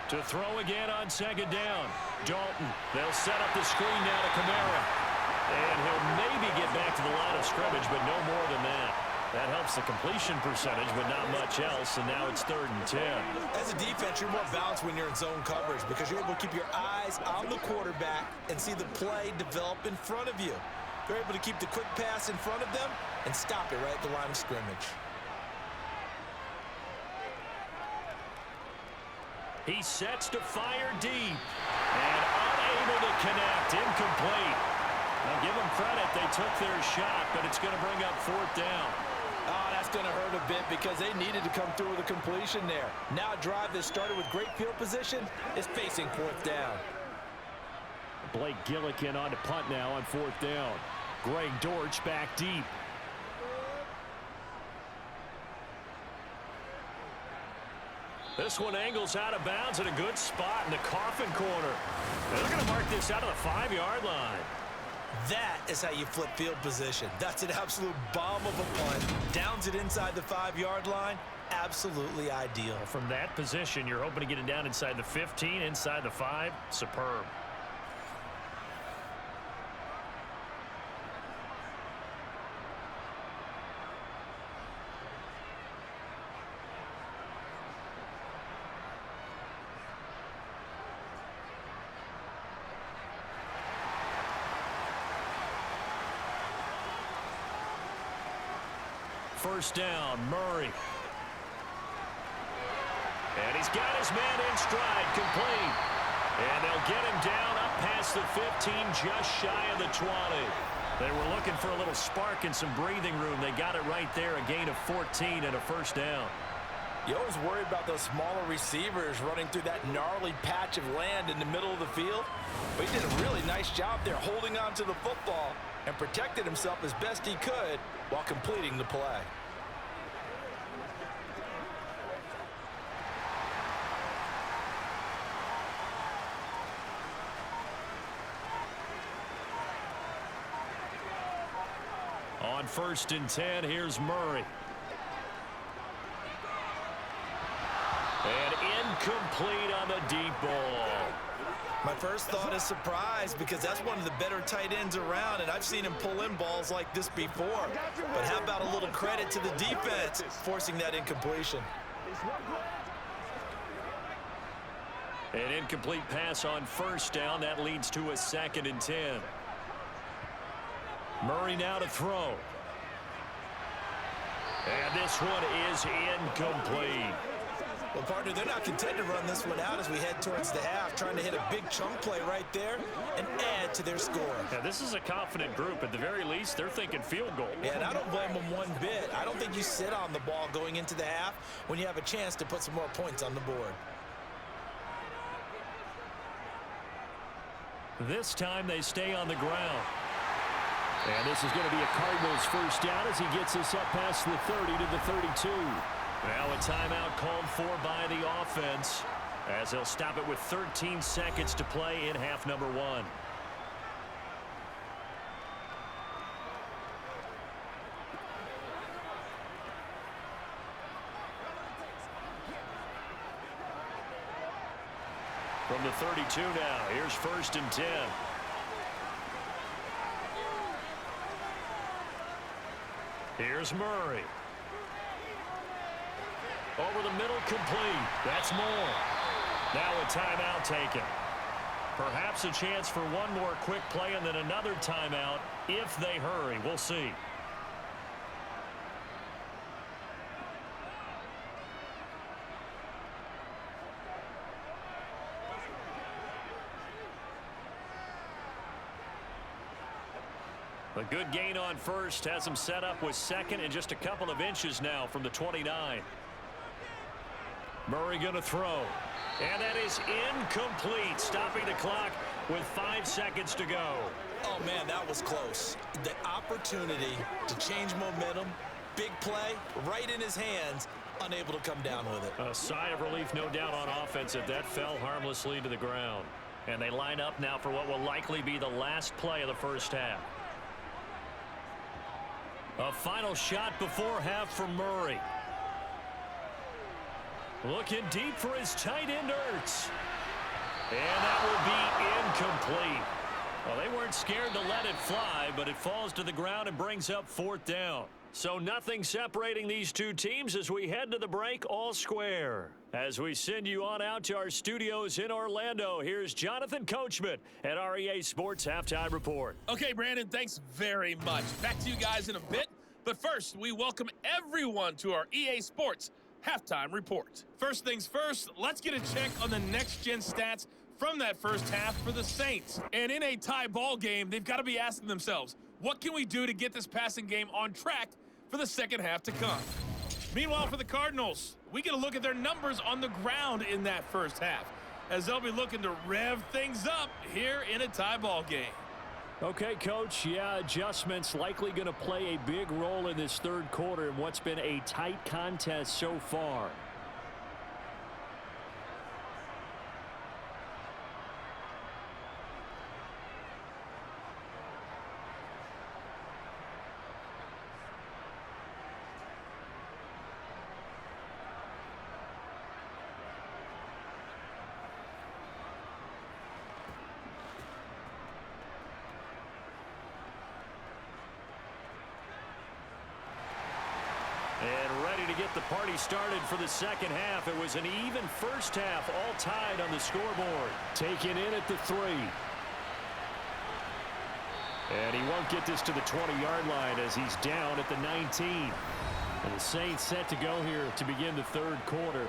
To throw again on 2nd down. Dalton, they'll set up the screen now to Kamara. And he'll maybe get back to the line of scrimmage, but no more than that. That helps the completion percentage, but not much else, and now it's 3rd and 10. As a defense, you're more balanced when you're in zone coverage because you're able to keep your eyes on the quarterback and see the play develop in front of you. You're able to keep the quick pass in front of them and stop it right at the line of scrimmage. He sets to fire deep and unable to connect. Incomplete. Now give them credit. They took their shot, but it's going to bring up 4th down. Oh, that's going to hurt a bit because they needed to come through with a completion there. Now a drive that started with great field position is facing 4th down. Blake Gillikin on to punt now on 4th down. Greg Dortch back deep. This one angles out of bounds at a good spot in the coffin corner. And they're going to mark this out of the 5-yard line. That is how you flip field position. That's an absolute bomb of a punt. Downs it inside the 5-yard line. Absolutely ideal. From that position, you're hoping to get it down inside the 15, inside the 5. Superb. First down, Murray. And he's got his man in stride, complete. And they'll get him down up past the 15, just shy of the 20. They were looking for a little spark and some breathing room. They got it right there, a gain of 14 and a first down. You always worry about those smaller receivers running through that gnarly patch of land in the middle of the field. But he did a really nice job there holding on to the football and protected himself as best he could while completing the play. On 1st and 10, here's Murray. And incomplete on the deep ball. My first thought is surprise because that's one of the better tight ends around, and I've seen him pull in balls like this before. But how about a little credit to the defense forcing that incompletion? An incomplete pass on first down. That leads to a 2nd and 10. Murray now to throw. And this one is incomplete. Well, partner, they're not content to run this one out as we head towards the half, trying to hit a big chunk play right there and add to their score. Now, this is a confident group. At the very least, they're thinking field goal. Yeah, and I don't blame them one bit. I don't think you sit on the ball going into the half when you have a chance to put some more points on the board. This time they stay on the ground. And this is going to be a Cardinals first down as he gets us up past the 30 to the 32. Now a timeout called for by the offense as they'll stop it with 13 seconds to play in half number 1. From the 32 now, here's 1st and 10. Here's Murray. Over the middle, complete. That's more. Now a timeout taken. Perhaps a chance for one more quick play and then another timeout if they hurry. We'll see. A good gain on first has him set up with second and just a couple of inches now from the 29. Murray going to throw. And that is incomplete, stopping the clock with 5 seconds to go. Oh, man, that was close. The opportunity to change momentum, big play, right in his hands, unable to come down with it. A sigh of relief, no doubt, on offense if that fell harmlessly to the ground. And they line up now for what will likely be the last play of the first half. A final shot before half from Murray. Looking deep for his tight end, Ertz. And that will be incomplete. Well, they weren't scared to let it fly, but it falls to the ground and brings up 4th down. So nothing separating these two teams as we head to the break, all square. As we send you on out to our studios in Orlando, here's Jonathan Coachman at our EA Sports Halftime Report. Okay, Brandon, thanks very much. Back to you guys in a bit. But first, we welcome everyone to our EA Sports Halftime Report. First things first, let's get a check on the next-gen stats from that first half for the Saints. And in a tie ball game, they've got to be asking themselves, what can we do to get this passing game on track for the second half to come? Meanwhile, for the Cardinals, we get a look at their numbers on the ground in that first half, as they'll be looking to rev things up here in a tie ball game. Okay, Coach, yeah, adjustments likely going to play a big role in this third quarter in what's been a tight contest so far. And ready to get the party started for the second half. It was an even first half, all tied on the scoreboard. Taken in at the 3. And he won't get this to the 20-yard line as he's down at the 19. And the Saints set to go here to begin the third quarter.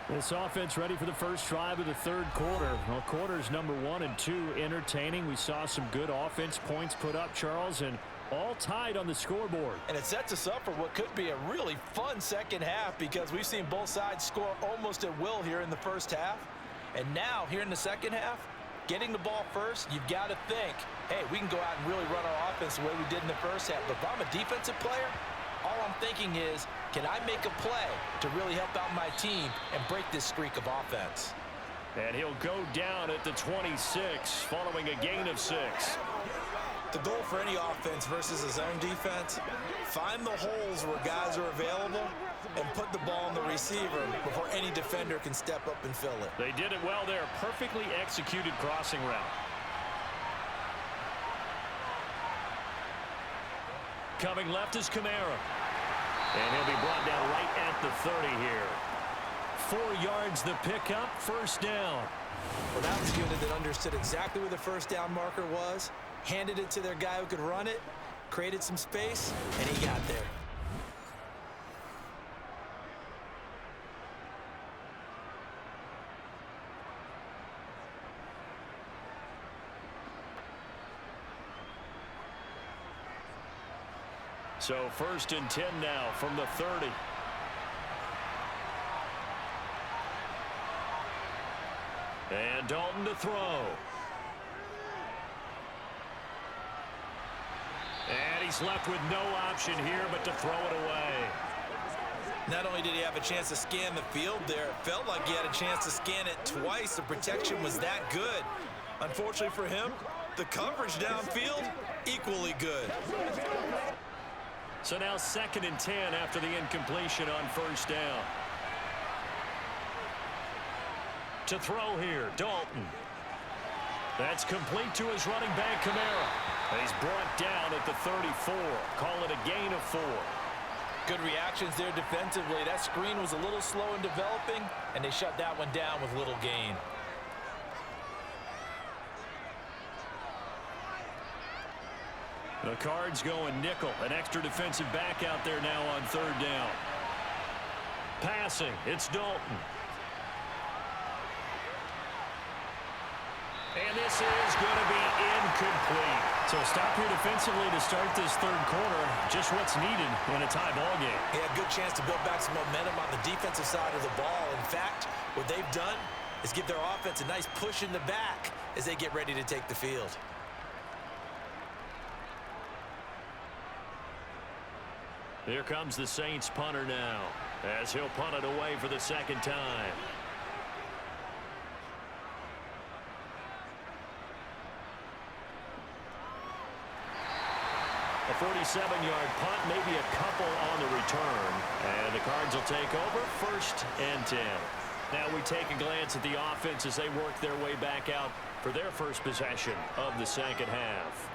This offense ready for the first drive of the third quarter. Well, quarters number 1 and 2 entertaining. We saw some good offense points put up, Charles, and all tied on the scoreboard. And it sets us up for what could be a really fun second half because we've seen both sides score almost at will here in the first half. And now, here in the second half, getting the ball first, you've got to think, hey, we can go out and really run our offense the way we did in the first half. But if I'm a defensive player, all I'm thinking is, can I make a play to really help out my team and break this streak of offense? And he'll go down at the 26 following a gain of 6. The goal for any offense versus a zone defense, find the holes where guys are available and put the ball on the receiver before any defender can step up and fill it. They did it well there. Perfectly executed crossing route. Coming left is Kamara. And he'll be brought down right at the 30 here. 4 yards the pickup, first down. Well, that was a unit that understood exactly where the first down marker was, handed it to their guy who could run it, created some space, and he got there. So 1st and 10 now from the 30. And Dalton to throw. And he's left with no option here but to throw it away. Not only did he have a chance to scan the field there, it felt like he had a chance to scan it twice. The protection was that good. Unfortunately for him, the coverage downfield, equally good. So now 2nd and 10 after the incompletion on first down. To throw here, Dalton. That's complete to his running back, Kamara. And he's brought down at the 34. Call it a gain of 4. Good reactions there defensively. That screen was a little slow in developing, and they shut that one down with little gain. The Cards going nickel. An extra defensive back out there now on 3rd down. Passing, it's Dalton. And this is going to be incomplete. So stop here defensively to start this third quarter. Just what's needed in a tie ball game. Yeah, good chance to build back some momentum on the defensive side of the ball. In fact, what they've done is give their offense a nice push in the back as they get ready to take the field. Here comes the Saints punter now, as he'll punt it away for the second time. A 47-yard punt, maybe a couple on the return. And the Cards will take over, 1st and 10. Now we take a glance at the offense as they work their way back out for their first possession of the second half.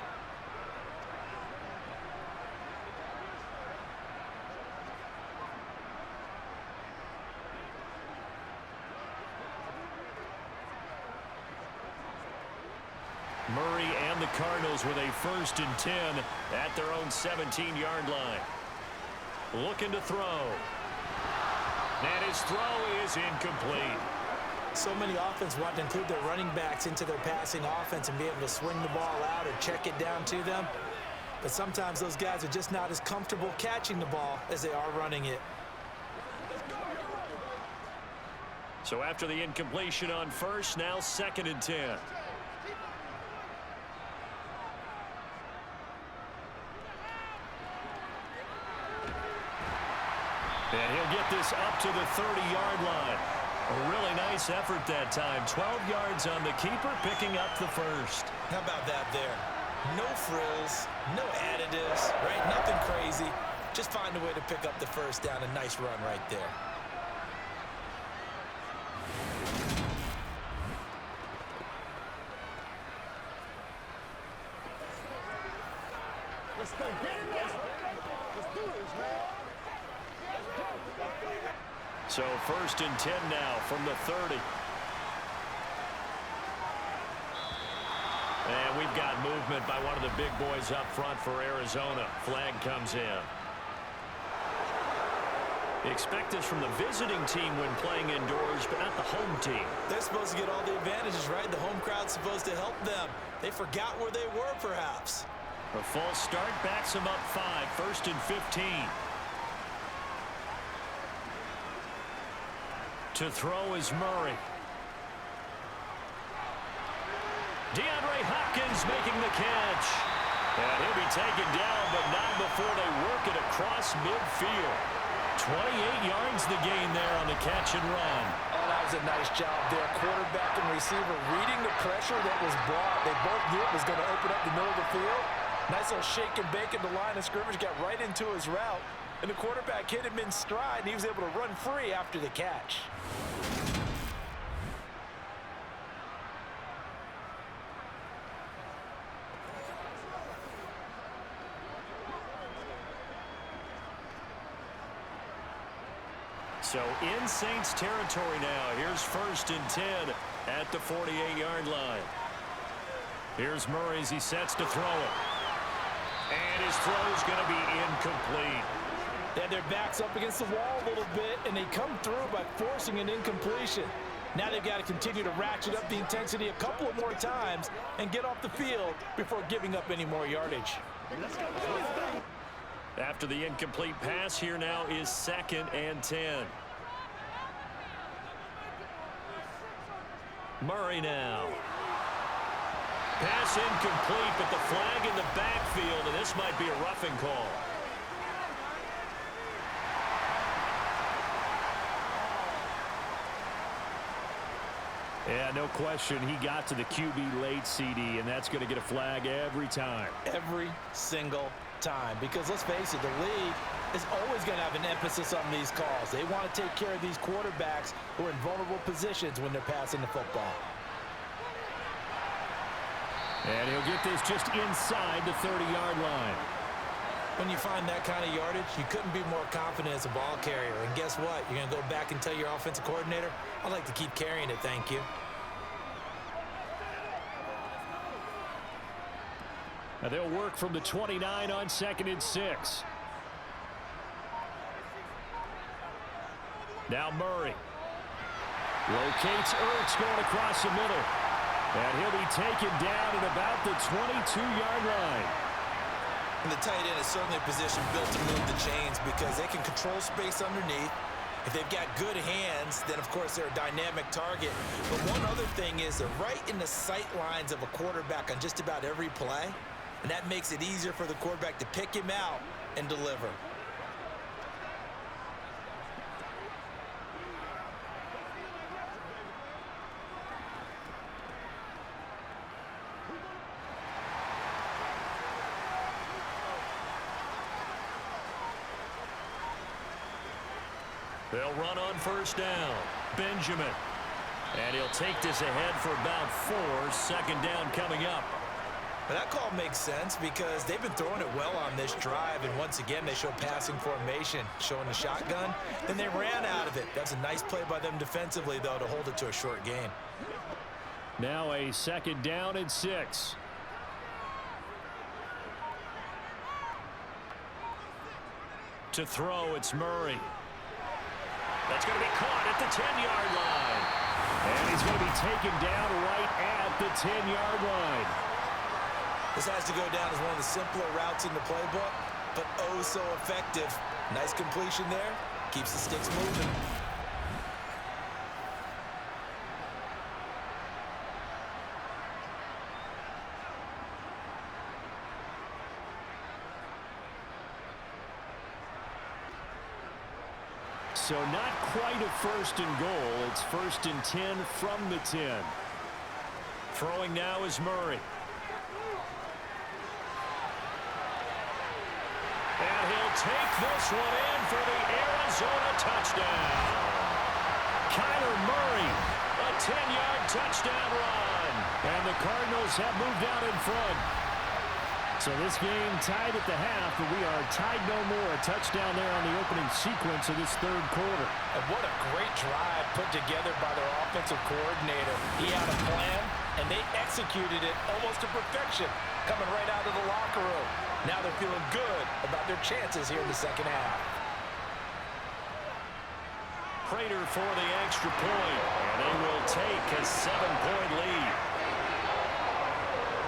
Murray and the Cardinals with a 1st and 10 at their own 17-yard line. Looking to throw. And his throw is incomplete. So many offenses want to include their running backs into their passing offense and be able to swing the ball out or check it down to them. But sometimes those guys are just not as comfortable catching the ball as they are running it. So after the incompletion on 1st, now 2nd and 10. And he'll get this up to the 30-yard line. A really nice effort that time. 12 yards on the keeper, picking up the 1st. How about that there? No frills, no additives, right? Nothing crazy. Just find a way to pick up the 1st down. A nice run right there. Let's go get it, let's do this, man. So 1st and 10 now from the 30. And we've got movement by one of the big boys up front for Arizona. Flag comes in. Expect this from the visiting team when playing indoors, but not the home team. They're supposed to get all the advantages, right? The home crowd's supposed to help them. They forgot where they were, perhaps. A false start backs them up 5. 1st and 15. To throw is Murray. DeAndre Hopkins making the catch. And he'll be taken down, but not before they work it across midfield. 28 yards the gain there on the catch and run. Oh, that was a nice job there. Quarterback and receiver reading the pressure that was brought. They both knew it was going to open up the middle of the field. Nice little shake and bake in the line of scrimmage, got right into his route. And the quarterback hit him in stride, and he was able to run free after the catch. So in Saints territory now. Here's 1st and 10 at the 48-yard line. Here's Murray as he sets to throw it. And his throw is going to be incomplete. They had their backs up against the wall a little bit, and they come through by forcing an incompletion. Now they've got to continue to ratchet up the intensity a couple of more times and get off the field before giving up any more yardage. After the incomplete pass, here now is 2nd and 10. Murray now. Pass incomplete, but the flag in the backfield, and this might be a roughing call. Yeah, no question. He got to the QB late, CD, and that's going to get a flag every time. Every single time. Because let's face it, the league is always going to have an emphasis on these calls. They want to take care of these quarterbacks who are in vulnerable positions when they're passing the football. And he'll get this just inside the 30-yard line. When you find that kind of yardage, you couldn't be more confident as a ball carrier. And guess what? You're going to go back and tell your offensive coordinator, I'd like to keep carrying it, thank you. Now they'll work from the 29 on 2nd and 6. Now Murray. Locates Ertz going across the middle. And he'll be taken down at about the 22-yard line. And the tight end is certainly a position built to move the chains because they can control space underneath. If they've got good hands, then, of course, they're a dynamic target. But one other thing is they're right in the sight lines of a quarterback on just about every play, and that makes it easier for the quarterback to pick him out and deliver. They'll run on first down. Benjamin. And he'll take this ahead for about 4. Second down coming up. But that call makes sense because they've been throwing it well on this drive, and once again they show passing formation, showing the shotgun. Then they ran out of it. That's a nice play by them defensively, though, to hold it to a short gain. Now a second down and 6. To throw, it's Murray. That's going to be caught at the 10-yard line. And he's going to be taken down right at the 10-yard line. This has to go down as one of the simpler routes in the playbook, but oh so effective. Nice completion there. Keeps the sticks moving. So not quite a first and goal. It's first and 10 from the 10. Throwing now is Murray. And he'll take this one in for the Arizona touchdown. Kyler Murray, a 10-yard touchdown run. And the Cardinals have moved out in front. So this game tied at the half, but we are tied no more. A touchdown there on the opening sequence of this third quarter. And what a great drive put together by their offensive coordinator. He had a plan, and they executed it almost to perfection, coming right out of the locker room. Now they're feeling good about their chances here in the second half. Prater for the extra point, and they will take a 7-point lead.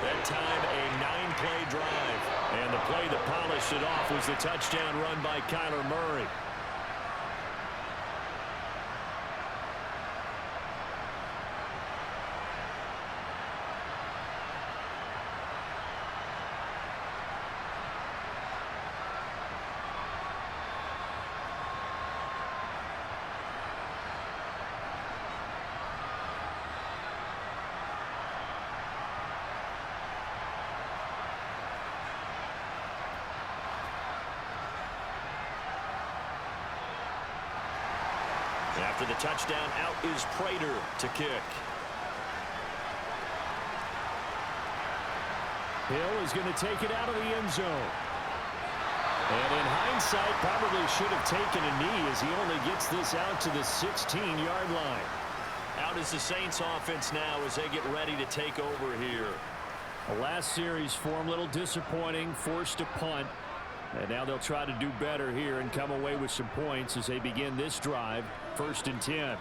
That time a 9-play drive. And the play that polished it off was the touchdown run by Kyler Murray. After the touchdown, out is Prater to kick. Hill is going to take it out of the end zone. And in hindsight, probably should have taken a knee as he only gets this out to the 16-yard line. Out is the Saints offense now as they get ready to take over here. The last series for him, a little disappointing, forced a punt. And now they'll try to do better here and come away with some points as they begin this drive, first and 10.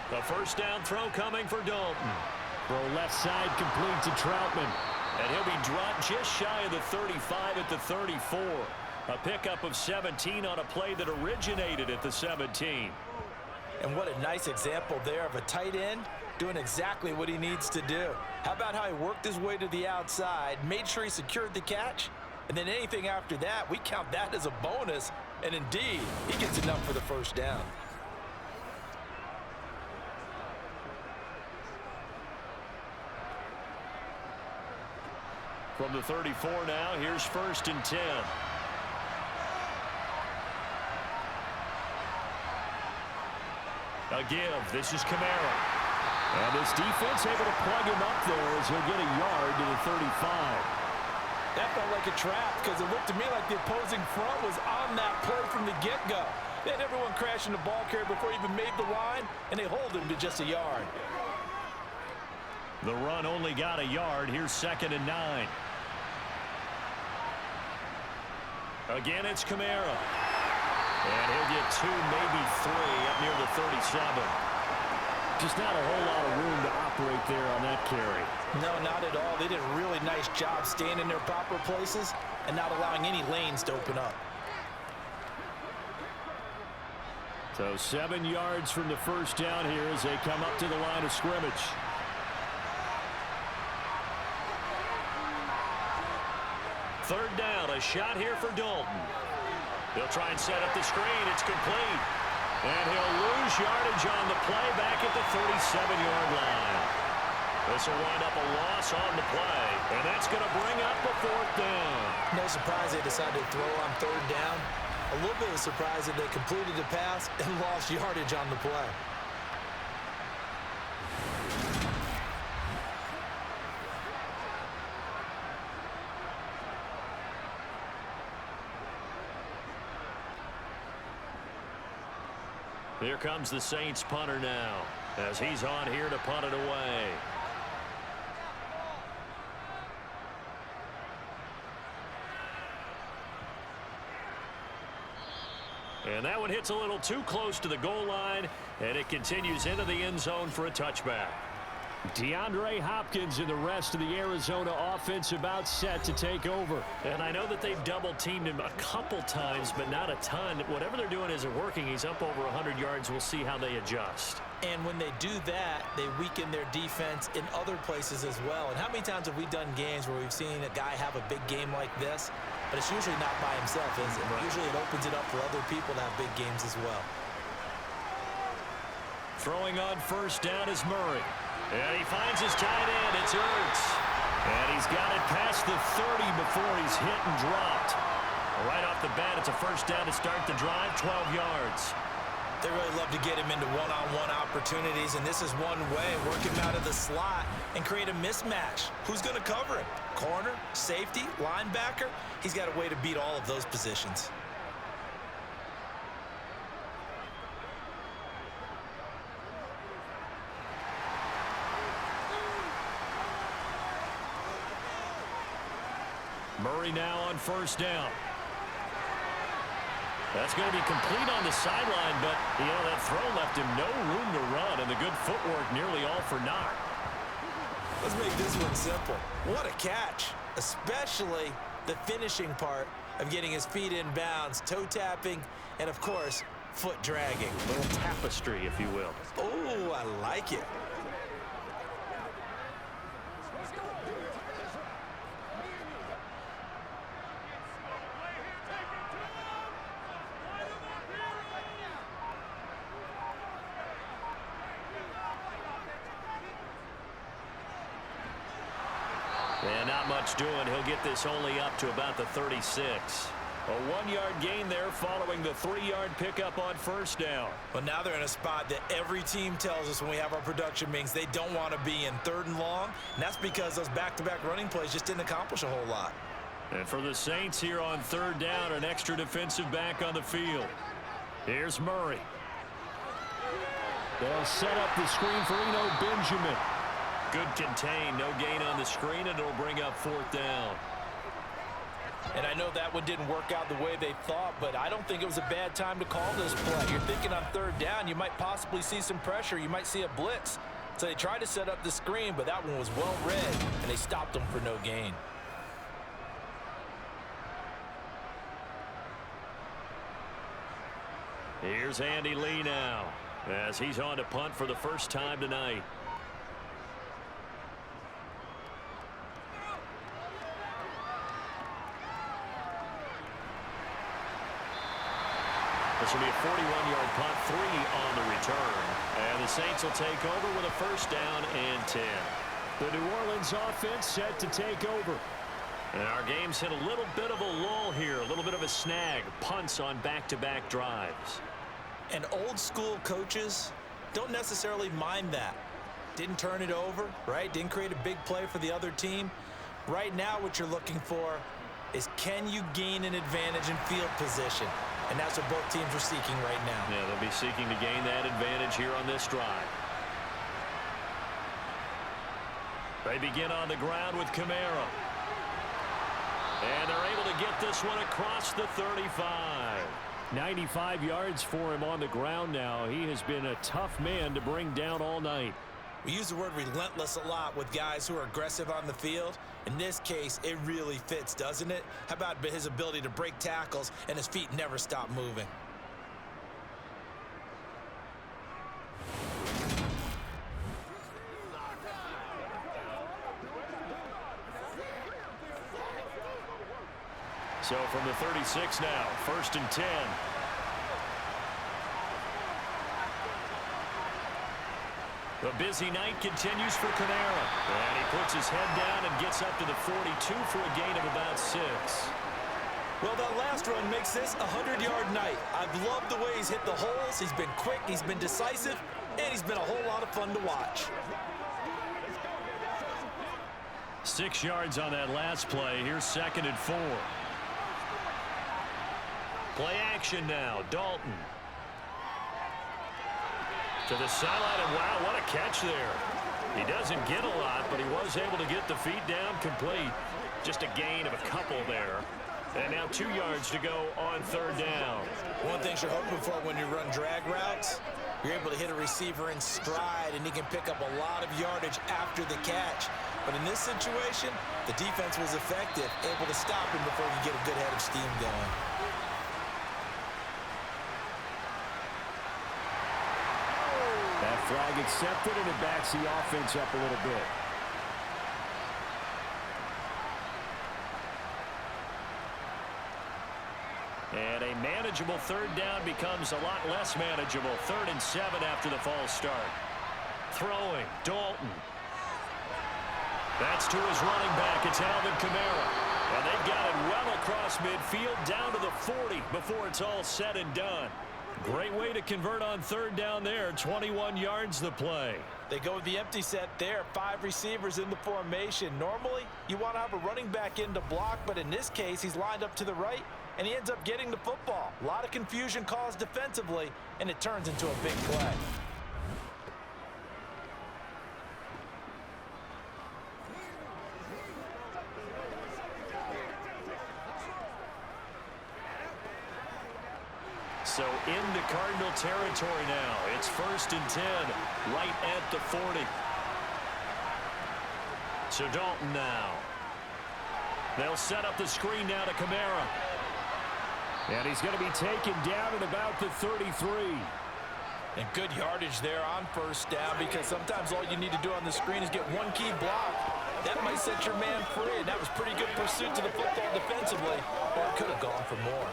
The first down throw coming for Dalton. Throw left side complete to Troutman. And he'll be dropped just shy of the 35 at the 34. A pickup of 17 on a play that originated at the 17. And what a nice example there of a tight end doing exactly what he needs to do. How about how he worked his way to the outside, made sure he secured the catch, and then anything after that, we count that as a bonus. And indeed, he gets enough for the first down. From the 34 now, here's first and 10. A give. This is Kamara. And this defense able to plug him up there as he'll get a yard to the 35. That felt like a trap because it looked to me like the opposing front was on that play from the get-go. They had everyone crashing the ball carrier before he even made the line, and they hold him to just a yard. The run only got a yard. Here's 2nd and 9. Again, it's Kamara. And he'll get 2, maybe 3 up near the 37. Just not a whole lot of room to operate there on that carry. No, not at all. They did a really nice job staying in their proper places and not allowing any lanes to open up. So 7 yards from the first down here as they come up to the line of scrimmage. Third down, a shot here for Dalton. They'll try and set up the screen. It's complete. And he'll lose yardage on the play back at the 37-yard line. This will wind up a loss on the play. And that's going to bring up a 4th down. No surprise they decided to throw on 3rd down. A little bit of surprise that they completed the pass and lost yardage on the play. Here comes the Saints punter now as he's on here to punt it away. And that one hits a little too close to the goal line, and it continues into the end zone for a touchback. DeAndre Hopkins and the rest of the Arizona offense about set to take over. And I know that they've double-teamed him a couple times, but not a ton. Whatever they're doing isn't working. He's up over 100 yards. We'll see how they adjust. And when they do that, they weaken their defense in other places as well. And how many times have we done games where we've seen a guy have a big game like this, but it's usually not by himself, is it? Right. Usually it opens it up for other people to have big games as well. Throwing on first down is Murray. And he finds his tight end. It's Ertz. And he's got it past the 30 before he's hit and dropped. Right off the bat, it's a first down to start the drive, 12 yards. They really love to get him into one-on-one opportunities, and this is one way, work him out of the slot and create a mismatch. Who's going to cover him? Corner, safety, linebacker? He's got a way to beat all of those positions. Murray now on first down. That's going to be complete on the sideline, but, that throw left him no room to run, and the good footwork nearly all for naught. Let's make this one simple. What a catch, especially the finishing part of getting his feet in bounds, toe tapping, and, of course, foot dragging. A little tapestry, if you will. Oh, I like it. And not much doing. He'll get this only up to about the 36. A 1-yard gain there following the 3-yard pickup on first down. But now they're in a spot that every team tells us when we have our production meetings they don't want to be in, 3rd and long. And that's because those back-to-back running plays just didn't accomplish a whole lot. And for the Saints here on 3rd down, an extra defensive back on the field. Here's Murray. They'll set up the screen for Eno Benjamin. Good contain, no gain on the screen, and it'll bring up 4th down. And I know that one didn't work out the way they thought, but I don't think it was a bad time to call this play. You're thinking on 3rd down, you might possibly see some pressure. You might see a blitz. So they tried to set up the screen, but that one was well read, and they stopped them for no gain. Here's Andy Lee now, as he's on to punt for the first time tonight. This will be a 41-yard punt, 3 on the return. And the Saints will take over with a first down and 10. The New Orleans offense set to take over. And our game's hit a little bit of a lull here, a little bit of a snag. Punts on back-to-back drives. And old-school coaches don't necessarily mind that. Didn't turn it over, right? Didn't create a big play for the other team. Right now what you're looking for is can you gain an advantage in field position? And that's what both teams are seeking right now. Yeah, they'll be seeking to gain that advantage here on this drive. They begin on the ground with Kamara. And they're able to get this one across the 35. 95 yards for him on the ground now. He has been a tough man to bring down all night. We use the word relentless a lot with guys who are aggressive on the field. In this case, it really fits, doesn't it? How about his ability to break tackles and his feet never stop moving? So from the 36 now, 1st and 10. The busy night continues for Kamara. And he puts his head down and gets up to the 42 for a gain of about 6. Well, that last run makes this a 100-yard night. I've loved the way he's hit the holes. He's been quick, he's been decisive, and he's been a whole lot of fun to watch. 6 yards on that last play. Here's 2nd and 4. Play action now. Dalton. To the sideline, and wow, what a catch there. He doesn't get a lot, but he was able to get the feet down complete. Just a gain of a couple there. And now 2 yards to go on 3rd down. One thing you're hoping for when you run drag routes, you're able to hit a receiver in stride, and he can pick up a lot of yardage after the catch. But in this situation, the defense was effective, able to stop him before he could get a good head of steam going. That flag accepted, and it backs the offense up a little bit. And a manageable 3rd down becomes a lot less manageable. 3rd and 7 after the false start. Throwing, Dalton. That's to his running back. It's Alvin Kamara. And they've got it well across midfield down to the 40 before it's all said and done. Great way to convert on 3rd down there. 21 yards the play. They go with the empty set there. 5 receivers in the formation. Normally, you want to have a running back in to block, but in this case, he's lined up to the right, and he ends up getting the football. A lot of confusion caused defensively, and it turns into a big play. So into Cardinal territory now. It's 1st and 10, right at the 40. So Dalton now. They'll set up the screen now to Kamara. And he's going to be taken down at about the 33. And good yardage there on 1st down, because sometimes all you need to do on the screen is get one key block. That might set your man free, and that was pretty good pursuit to the football defensively, or it could have gone for more.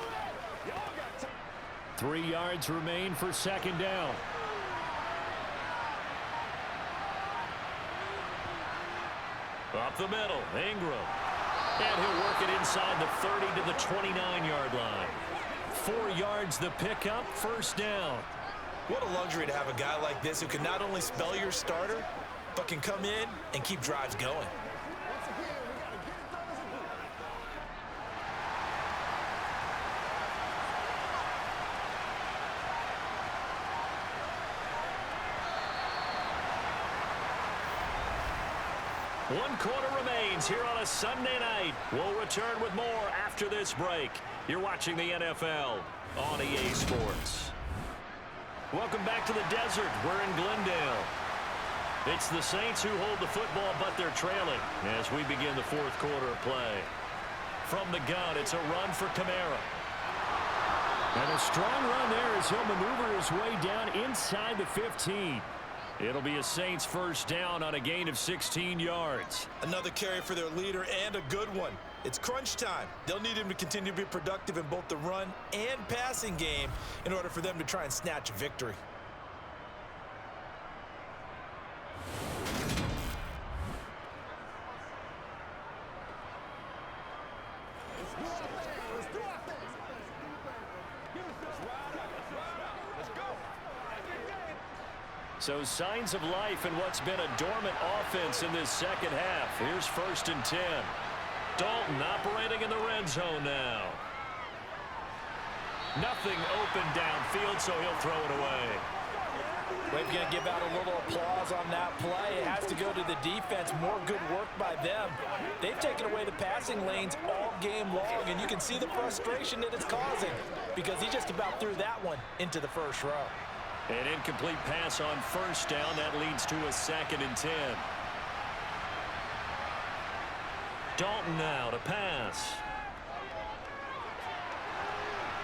3 yards remain for 2nd down. Up the middle, Ingram. And he'll work it inside the 30 to the 29-yard line. 4 yards the pickup, 1st down. What a luxury to have a guy like this who can not only spell your starter, but can come in and keep drives going. One quarter remains here on a Sunday night. We'll return with more after this break. You're watching the NFL on EA Sports. Welcome back to the desert. We're in Glendale. It's the Saints who hold the football, but they're trailing as we begin the 4th quarter of play. From the gun, it's a run for Kamara. And a strong run there as he'll maneuver his way down inside the 15. It'll be a Saints 1st down on a gain of 16 yards. Another carry for their leader, and a good one. It's crunch time. They'll need him to continue to be productive in both the run and passing game in order for them to try and snatch a victory. So signs of life in what's been a dormant offense in this 2nd half. Here's 1st and 10. Dalton operating in the red zone now. Nothing open downfield, so he'll throw it away. We're going to give out a little applause on that play. It has to go to the defense. More good work by them. They've taken away the passing lanes all game long, and you can see the frustration that it's causing because he just about threw that one into the first row. An incomplete pass on first down. That leads to a 2nd and 10. Dalton now to pass.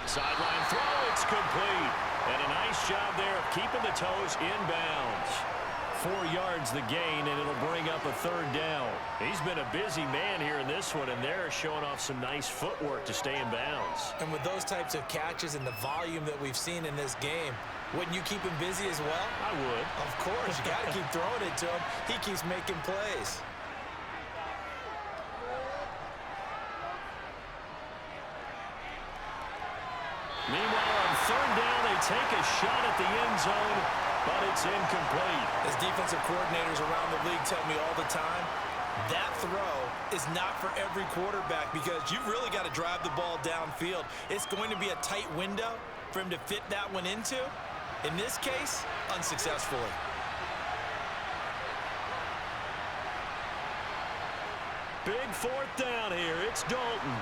Sideline throw, it's complete. And a nice job there of keeping the toes inbounds. 4 yards the gain, and it'll bring up a 3rd down. He's been a busy man here in this one, and they're showing off some nice footwork to stay in bounds. And with those types of catches and the volume that we've seen in this game, wouldn't you keep him busy as well? I would. Of course, you got to keep throwing it to him. He keeps making plays. Meanwhile, on 3rd down, they take a shot at the end zone, but it's incomplete. As defensive coordinators around the league tell me all the time, that throw is not for every quarterback because you've really got to drive the ball downfield. It's going to be a tight window for him to fit that one into. In this case, unsuccessfully. Big 4th down here. It's Dalton.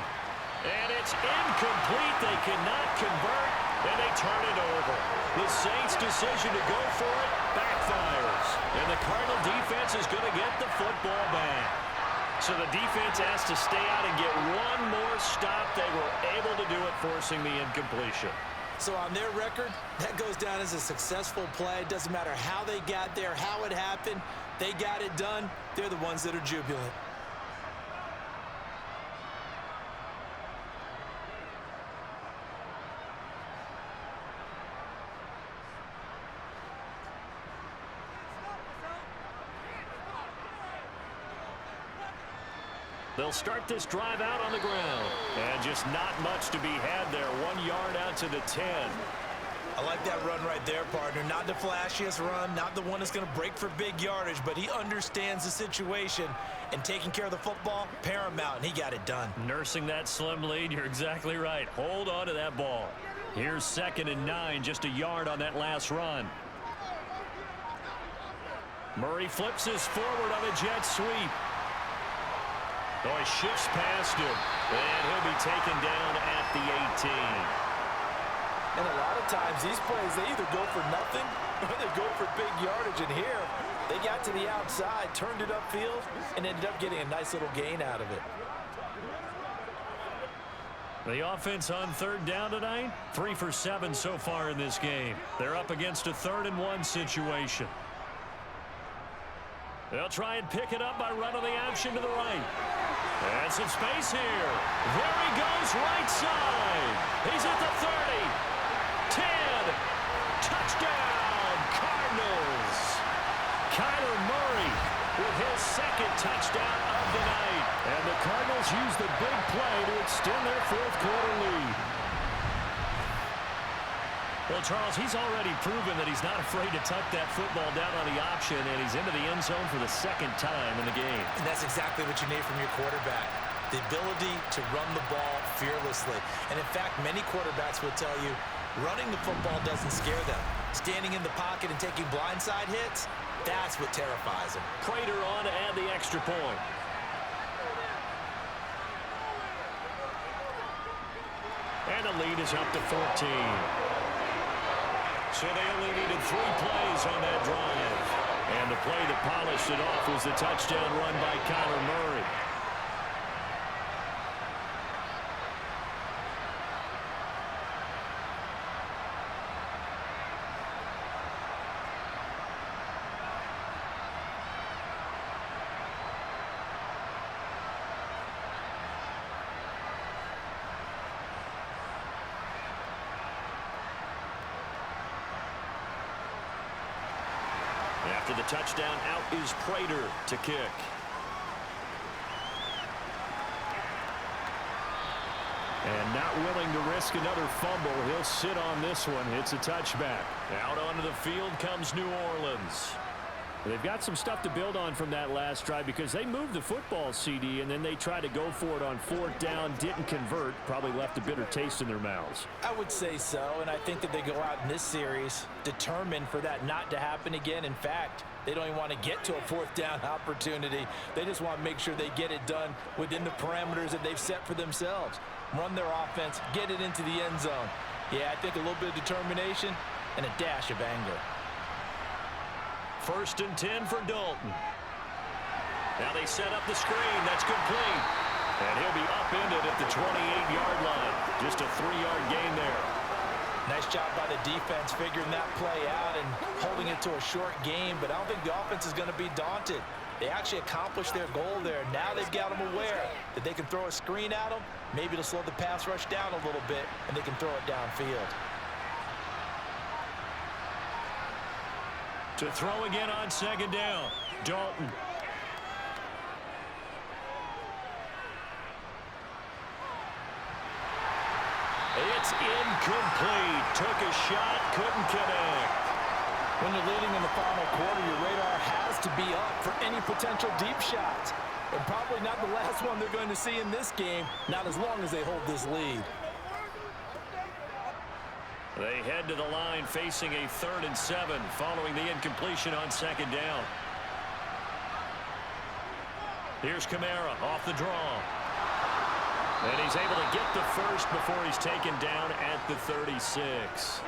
And it's incomplete. They cannot convert, and they turn it over. The Saints' decision to go for it backfires. And the Cardinal defense is going to get the football back. So the defense has to stay out and get one more stop. They were able to do it, forcing the incompletion. So on their record, that goes down as a successful play. It doesn't matter how they got there, how it happened. They got it done. They're the ones that are jubilant. They'll start this drive out on the ground. And just not much to be had there. 1 yard out to the 10. I like that run right there, partner. Not the flashiest run, not the one that's going to break for big yardage, but he understands the situation, and taking care of the football, paramount, and he got it done. Nursing that slim lead, you're exactly right. Hold on to that ball. Here's 2nd and 9, just a yard on that last run. Murray flips his forward on a jet sweep. Oh, he shifts past him, and he'll be taken down at the 18. And a lot of times, these plays, they either go for nothing or they go for big yardage. And here, they got to the outside, turned it upfield, and ended up getting a nice little gain out of it. The offense on 3rd down tonight, 3 for 7 so far in this game. They're up against a 3rd and 1 situation. They'll try and pick it up by running the option to the right. And some space here. There he goes, right side. He's at the 30. 10. Touchdown, Cardinals. Kyler Murray with his 2nd touchdown of the night. And the Cardinals use the big play to extend their 4th quarter lead. Well, Charles, he's already proven that he's not afraid to tuck that football down on the option, and he's into the end zone for the 2nd time in the game. And that's exactly what you need from your quarterback, the ability to run the ball fearlessly. And, in fact, many quarterbacks will tell you running the football doesn't scare them. Standing in the pocket and taking blindside hits, that's what terrifies them. Prater on to add the extra point. And the lead is up to 14. So they only needed 3 plays on that drive. And the play that polished it off was the touchdown run by Kyler Murray. After the touchdown, out is Prater to kick. And not willing to risk another fumble, he'll sit on this one. It's a touchback. Out onto the field comes New Orleans. They've got some stuff to build on from that last drive because they moved the football, CD, and then they tried to go for it on 4th down, didn't convert, probably left a bitter taste in their mouths. I would say so, and I think that they go out in this series determined for that not to happen again. In fact, they don't even want to get to a 4th down opportunity. They just want to make sure they get it done within the parameters that they've set for themselves. Run their offense, get it into the end zone. Yeah, I think a little bit of determination and a dash of anger. 1st and 10 for Dalton. Now they set up the screen. That's complete. And he'll be upended at the 28-yard line. Just a 3-yard gain there. Nice job by the defense figuring that play out and holding it to a short game, but I don't think the offense is going to be daunted. They actually accomplished their goal there. Now they've got them aware that they can throw a screen at them, maybe to slow the pass rush down a little bit, and they can throw it downfield. To throw again on 2nd down, Dalton. It's incomplete. Took a shot, couldn't connect. When you're leading in the final quarter, your radar has to be up for any potential deep shots. And probably not the last one they're going to see in this game, not as long as they hold this lead. They head to the line facing a 3rd and 7 following the incompletion on 2nd down. Here's Kamara off the draw. And he's able to get the first before he's taken down at the 36.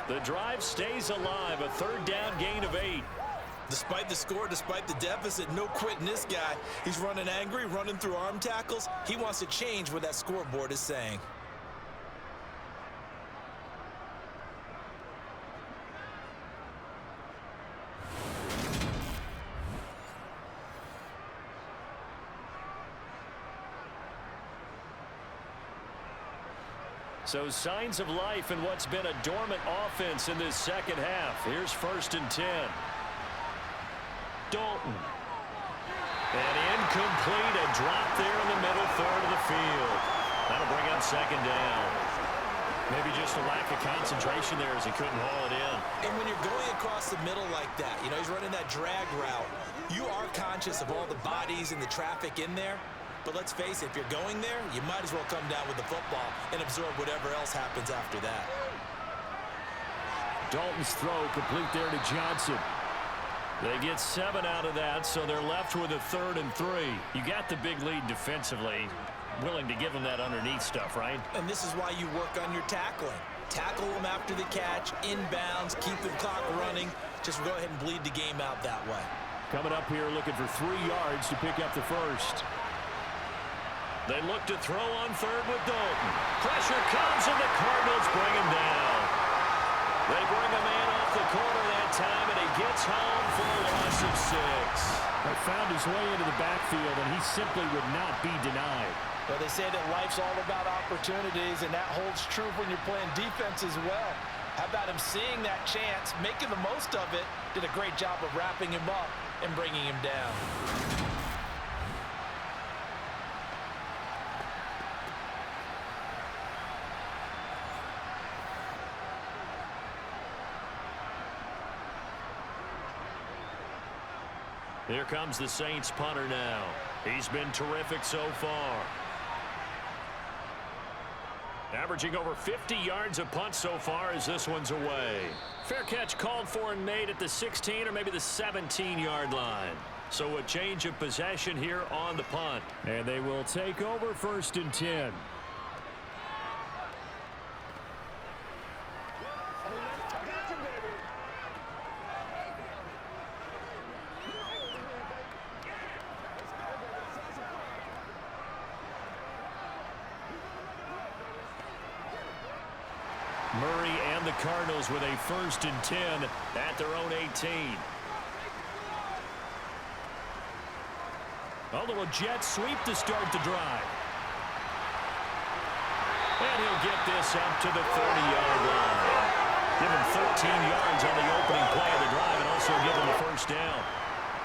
The drive stays alive, a 3rd down gain of 8. Despite the score, despite the deficit, no quitting this guy. He's running angry, running through arm tackles. He wants to change what that scoreboard is saying. So signs of life in what's been a dormant offense in this 2nd half. Here's 1st and 10. Dalton. And incomplete, a drop there in the middle 3rd of the field. That'll bring up 2nd down. Maybe just a lack of concentration there as he couldn't haul it in. And when you're going across the middle like that, you know, he's running that drag route, you are conscious of all the bodies and the traffic in there. But let's face it, if you're going there, you might as well come down with the football and absorb whatever else happens after that. Dalton's throw complete there to Johnson. They get 7 out of that, so they're left with a 3rd and 3. You got the big lead defensively. Willing to give them that underneath stuff, right? And this is why you work on your tackling. Tackle them after the catch, inbounds, keep the clock running. Just go ahead and bleed the game out that way. Coming up here looking for 3 yards to pick up the first. They look to throw on 3rd with Dalton. Pressure comes, and the Cardinals bring him down. They bring a man off the corner that time, and he gets home for a loss of 6. He found his way into the backfield, and he simply would not be denied. Well, they say that life's all about opportunities, and that holds true when you're playing defense as well. How about him seeing that chance, making the most of it, did a great job of wrapping him up and bringing him down. Here comes the Saints punter now. He's been terrific so far. Averaging over 50 yards a punt so far as this one's away. Fair catch called for and made at the 16 or maybe the 17-yard line. So a change of possession here on the punt. And they will take over 1st and 10. Murray and the Cardinals with a 1st and 10 at their own 18. A little jet sweep to start the drive. And he'll get this up to the 30-yard line. Give him 13 yards on the opening play of the drive and also give him the 1st down.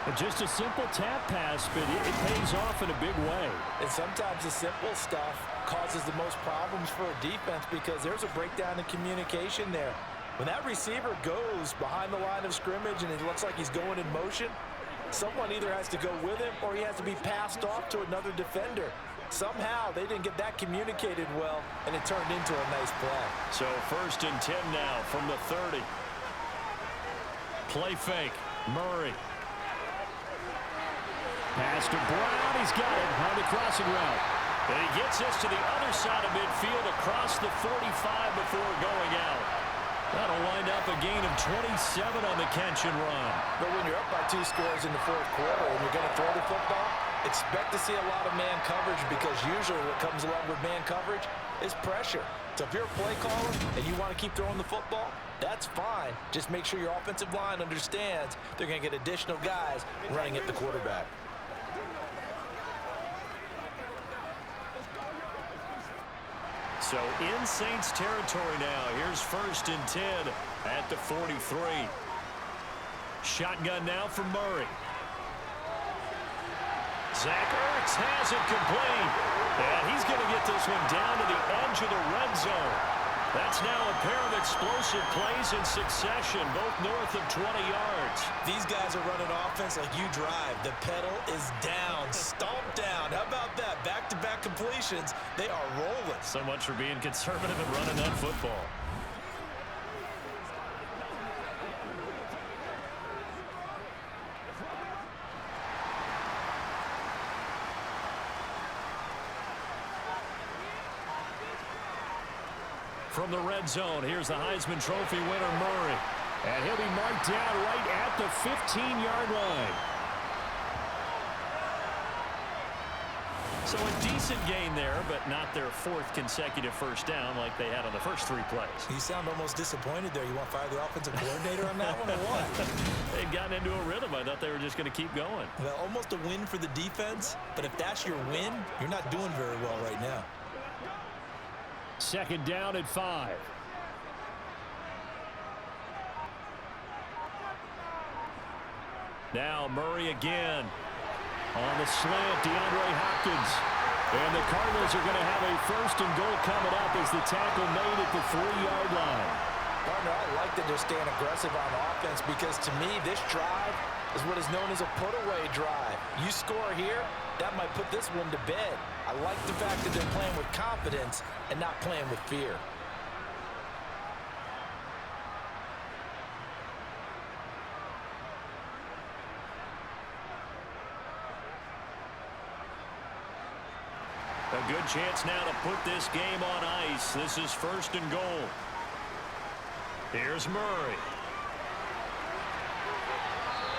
And just a simple tap pass, but it pays off in a big way. And sometimes the simple stuff causes the most problems for a defense because there's a breakdown in communication there. When that receiver goes behind the line of scrimmage and it looks like he's going in motion, someone either has to go with him or he has to be passed off to another defender. Somehow they didn't get that communicated well, and it turned into a nice play. So 1st and 10 now from the 30. Play fake. Murray. Pass to Brown. He's got it on the crossing route. And he gets this to the other side of midfield across the 45 before going out. That'll wind up a gain of 27 on the catch and run. But when you're up by 2 scores in the 4th quarter and you're going to throw the football, expect to see a lot of man coverage, because usually what comes along with man coverage is pressure. So if you're a play caller and you want to keep throwing the football, that's fine. Just make sure your offensive line understands they're going to get additional guys running at the quarterback. So in Saints territory now. Here's 1st and 10 at the 43. Shotgun now for Murray. Zach Ertz has it complete. And he's going to get this one down to the edge of the red zone. That's now a pair of explosive plays in succession, both north of 20 yards. These guys are running offense like you drive. The pedal is down, stomped down. How about that? Back-to-back completions. They are rolling. So much for being conservative and running that football. From the red zone, here's the Heisman Trophy winner, Murray. And he'll be marked down right at the 15-yard line. So a decent gain there, but not their 4th consecutive first down like they had on the first 3 plays. You sound almost disappointed there. You want to fire the offensive coordinator on that one or what? They've gotten into a rhythm. I thought they were just going to keep going. Well, almost a win for the defense, but if that's your win, you're not doing very well right now. 2nd down at 5. Now Murray again. On the slant, DeAndre Hopkins. And the Cardinals are going to have a 1st and goal coming up as the tackle made at the 3-yard line. Partner, I like that they're staying aggressive on offense, because to me, this drive is what is known as a put-away drive. You score here, that might put this one to bed. I like the fact that they're playing with confidence and not playing with fear. A good chance now to put this game on ice. This is 1st and goal. Here's Murray.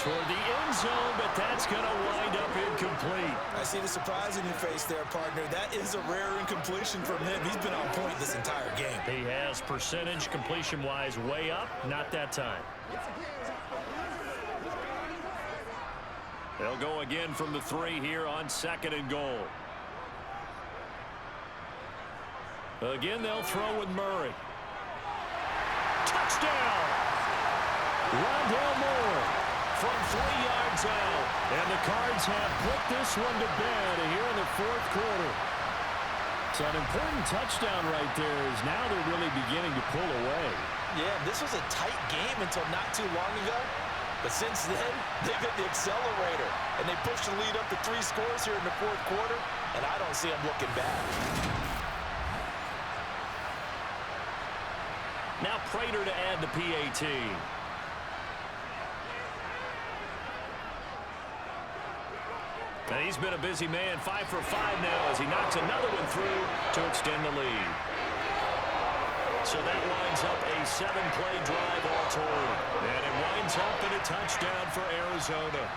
Toward the end zone, but that's going to wind up incomplete. I see the surprise in your face there, partner. That is a rare incompletion from him. He's been on point this entire game. He has percentage completion-wise way up. Not that time. They'll go again from the 3 here on 2nd and goal. Again, they'll throw with Murray. Touchdown! Rondale Moore from 3 yards out. And the Cards have put this one to bed here in the 4th quarter. So an important touchdown right there, is now they're really beginning to pull away. Yeah, this was a tight game until not too long ago. But since then, they've hit the accelerator. And they pushed the lead up to 3 scores here in the 4th quarter. And I don't see them looking back. Now Prater to add the PAT. And he's been a busy man, 5 for 5 now as he knocks another one through to extend the lead. So that winds up a 7-play drive all told. And it winds up in a touchdown for Arizona.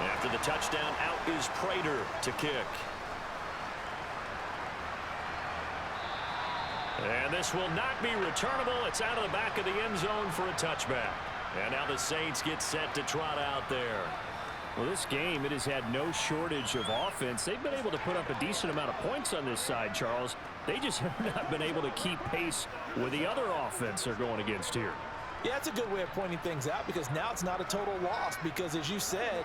After the touchdown, out is Prater to kick. And this will not be returnable. It's out of the back of the end zone for a touchback. And now the Saints get set to trot out there. Well, this game, it has had no shortage of offense. They've been able to put up a decent amount of points on this side, Charles. They just have not been able to keep pace with the other offense they're going against here. Yeah, that's a good way of pointing things out because now it's not a total loss because, as you said,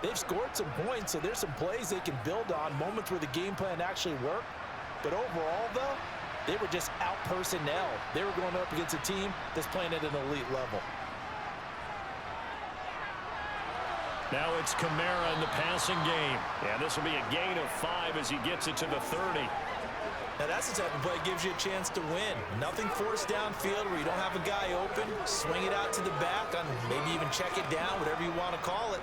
they've scored some points, so there's some plays they can build on, moments where the game plan actually worked. But overall, though, they were just out-personnel. They were going up against a team that's playing at an elite level. Now it's Kamara in the passing game. And this will be a gain of 5 as he gets it to the 30. Now that's the type of play that gives you a chance to win. Nothing forced downfield where you don't have a guy open. Swing it out to the back, on maybe even check it down, whatever you want to call it.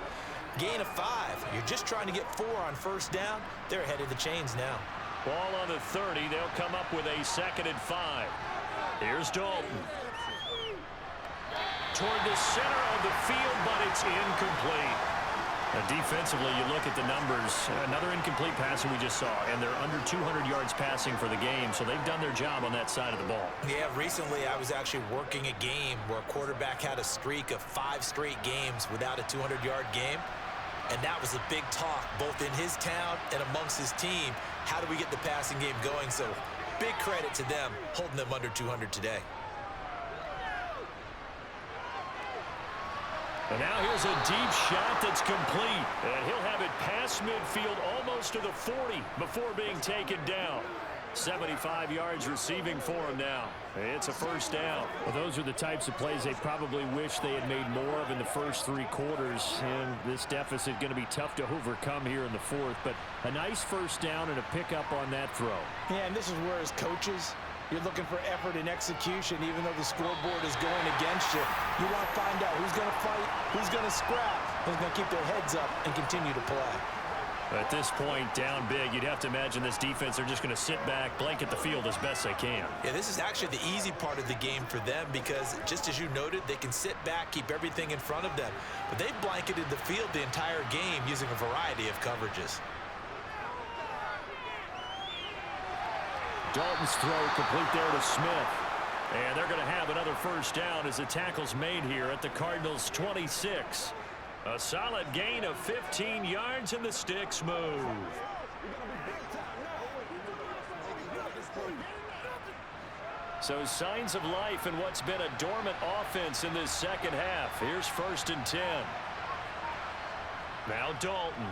Gain of 5. You're just trying to get 4 on first down. They're ahead of the chains now. Ball on the 30. They'll come up with a 2nd and 5. Here's Dalton. Toward the center of the field, but it's incomplete. Defensively, you look at the numbers. Another incomplete pass that we just saw, and they're under 200 yards passing for the game, so they've done their job on that side of the ball. Yeah, recently I was actually working a game where a quarterback had a streak of 5 straight games without a 200-yard game, and that was a big talk both in his town and amongst his team. How do we get the passing game going? So big credit to them holding them under 200 today. And now here's a deep shot that's complete. And he'll have it past midfield almost to the 40 before being taken down. 75 yards receiving for him now. It's a first down. Well, those are the types of plays they probably wish they had made more of in the first 3 quarters. And this deficit going to be tough to overcome here in the 4th. But a nice first down and a pickup on that throw. Yeah, and this is where as coaches, you're looking for effort and execution, even though the scoreboard is going against you. You want to find out who's going to fight, who's going to scrap, who's going to keep their heads up and continue to play. At this point, down big, you'd have to imagine this defense are just going to sit back, blanket the field as best they can. Yeah, this is actually the easy part of the game for them because, just as you noted, they can sit back, keep everything in front of them. But they've blanketed the field the entire game using a variety of coverages. Dalton's throw complete there to Smith. And they're going to have another first down as the tackle's made here at the Cardinals' 26. A solid gain of 15 yards and the sticks move. So signs of life in what's been a dormant offense in this second half. Here's 1st and 10. Now Dalton.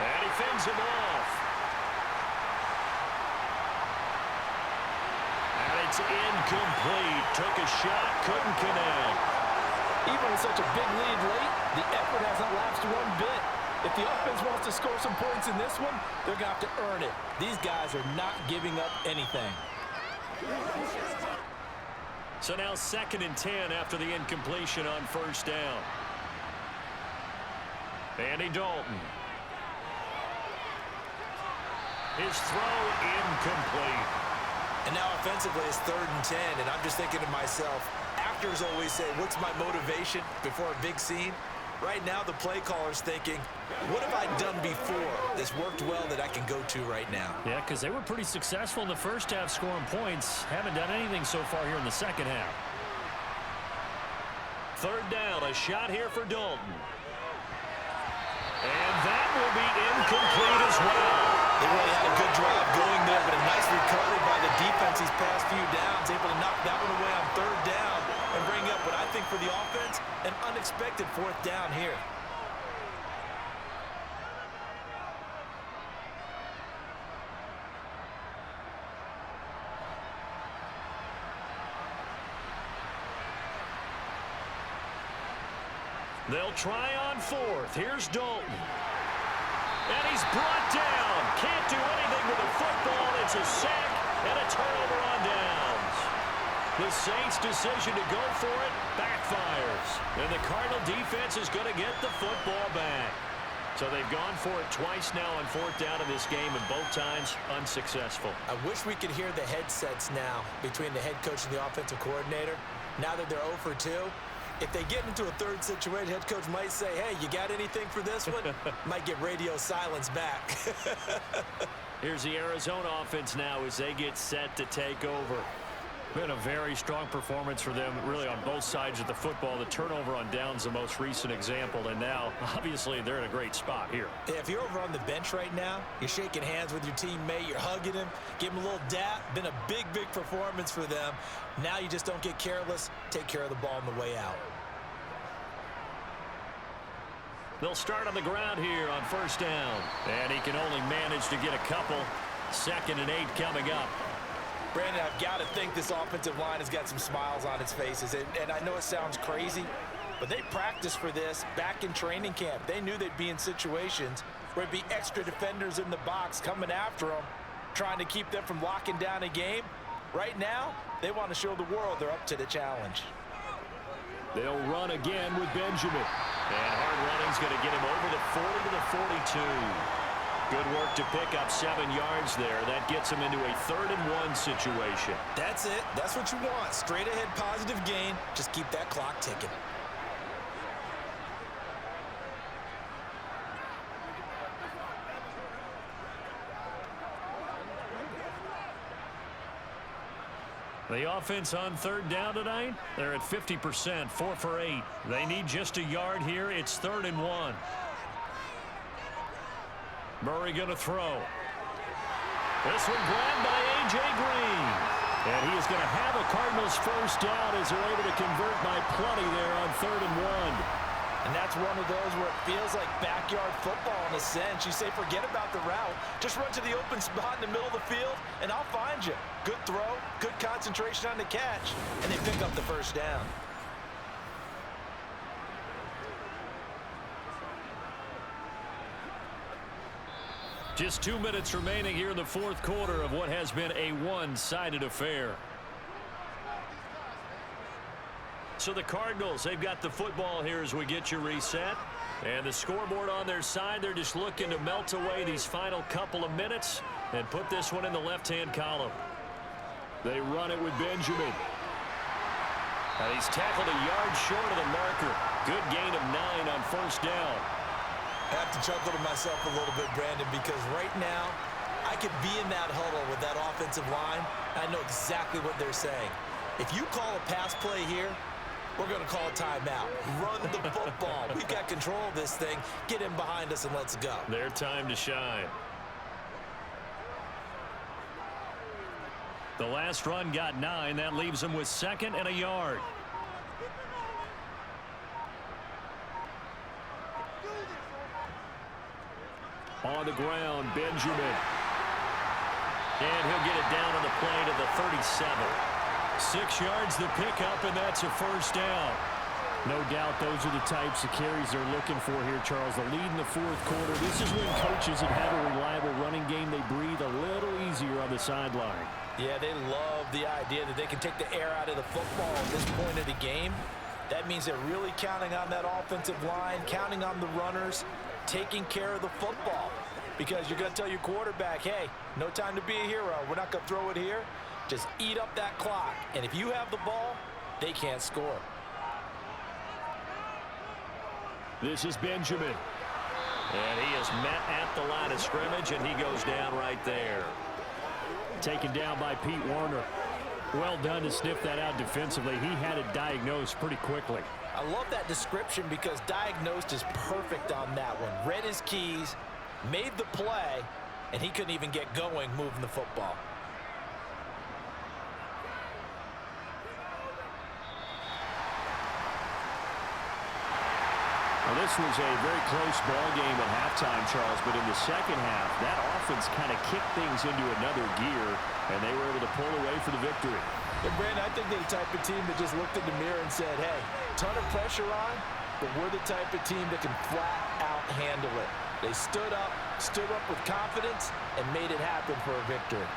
And he fends him off. And it's incomplete. Took a shot, couldn't connect. Even with such a big lead late, the effort hasn't lapsed one bit. If the offense wants to score some points in this one, they're going to have to earn it. These guys are not giving up anything. So now 2nd and 10 after the incompletion on first down. Andy Dalton. His throw incomplete. And now offensively it's 3rd and 10, and I'm just thinking to myself, actors always say, what's my motivation before a big scene? Right now the play caller's thinking, what have I done before that's worked well that I can go to right now? Yeah, because they were pretty successful in the first half scoring points. Haven't done anything so far here in the second half. 3rd down, a shot here for Dalton. And that will be incomplete as well. They really had a good drive going there, but a nice recovery by the defense these past few downs, able to knock that one away on 3rd down and bring up what I think for the offense, an unexpected 4th down here. They'll try on 4th. Here's Dalton. And he's brought down. Can't do anything with the football. It's a sack and a turnover on downs. The Saints' decision to go for it backfires. And the Cardinal defense is going to get the football back. So they've gone for it twice now on 4th down in this game, and both times unsuccessful. I wish we could hear the headsets now between the head coach and the offensive coordinator. Now that they're 0 for 2, if they get into a 3rd situation, head coach might say, hey, you got anything for this one? Might get radio silence back. Here's the Arizona offense now as they get set to take over. Been a very strong performance for them, really, on both sides of the football. The turnover on downs, the most recent example, and now, obviously, they're in a great spot here. Yeah, if you're over on the bench right now, you're shaking hands with your teammate, you're hugging him, give him a little dap. Been a big, big performance for them. Now you just don't get careless. Take care of the ball on the way out. They'll start on the ground here on first down, and he can only manage to get a couple. 2nd and 8 coming up. Brandon, I've got to think this offensive line has got some smiles on its faces. And I know it sounds crazy, but they practiced for this back in training camp. They knew they'd be in situations where it'd be extra defenders in the box coming after them, trying to keep them from locking down a game. Right now, they want to show the world they're up to the challenge. They'll run again with Benjamin. And hard running's going to get him over the 40 to the 42. Good work to pick up 7 yards there. That gets him into a 3rd and 1 situation. That's it. That's what you want. Straight ahead positive gain. Just keep that clock ticking. The offense on 3rd down tonight, they're at 50%, 4 for 8. They need just a yard here. It's 3rd and 1. Murray going to throw. This one grabbed by A.J. Green. And he is going to have a Cardinals first down as they're able to convert by plenty there on 3rd and 1. And that's one of those where it feels like backyard football in a sense. You say forget about the route. Just run to the open spot in the middle of the field, and I'll find you. Good throw, good concentration on the catch, and they pick up the first down. Just 2 minutes remaining here in the 4th quarter of what has been a one-sided affair. So the Cardinals, they've got the football here as we get you reset. And the scoreboard on their side, they're just looking to melt away these final couple of minutes and put this one in the left-hand column. They run it with Benjamin. And he's tackled a yard short of the marker. Good gain of 9 on first down. I have to chuckle to myself a little bit, Brandon, because right now I could be in that huddle with that offensive line. I know exactly what they're saying. If you call a pass play here, we're going to call a timeout. Run the football. We've got control of this thing. Get in behind us and let's go. Their time to shine. The last run got 9. That leaves them with 2nd and a yard. On the ground, Benjamin. And he'll get it down on the play to the 37. 6 yards the pickup, and that's a first down. No doubt those are the types of carries they're looking for here, Charles. The lead in the 4th quarter. This is when coaches that have a reliable running game, they breathe a little easier on the sideline. Yeah, they love the idea that they can take the air out of the football at this point of the game. That means they're really counting on that offensive line, counting on the runners, taking care of the football. Because you're going to tell your quarterback, hey, no time to be a hero. We're not going to throw it here. Just eat up that clock. And if you have the ball, they can't score. This is Benjamin. And he is met at the line of scrimmage, and he goes down right there. Taken down by Pete Warner. Well done to sniff that out defensively. He had it diagnosed pretty quickly. I love that description because diagnosed is perfect on that one. Read his keys, made the play, and he couldn't even get going moving the football. Well, this was a very close ball game at halftime, Charles, but in the second half, that offense kind of kicked things into another gear, and they were able to pull away for the victory. And Brandon, I think they're the type of team that just looked in the mirror and said, hey, ton of pressure on, but we're the type of team that can flat out handle it. They stood up with confidence, and made it happen for a victory.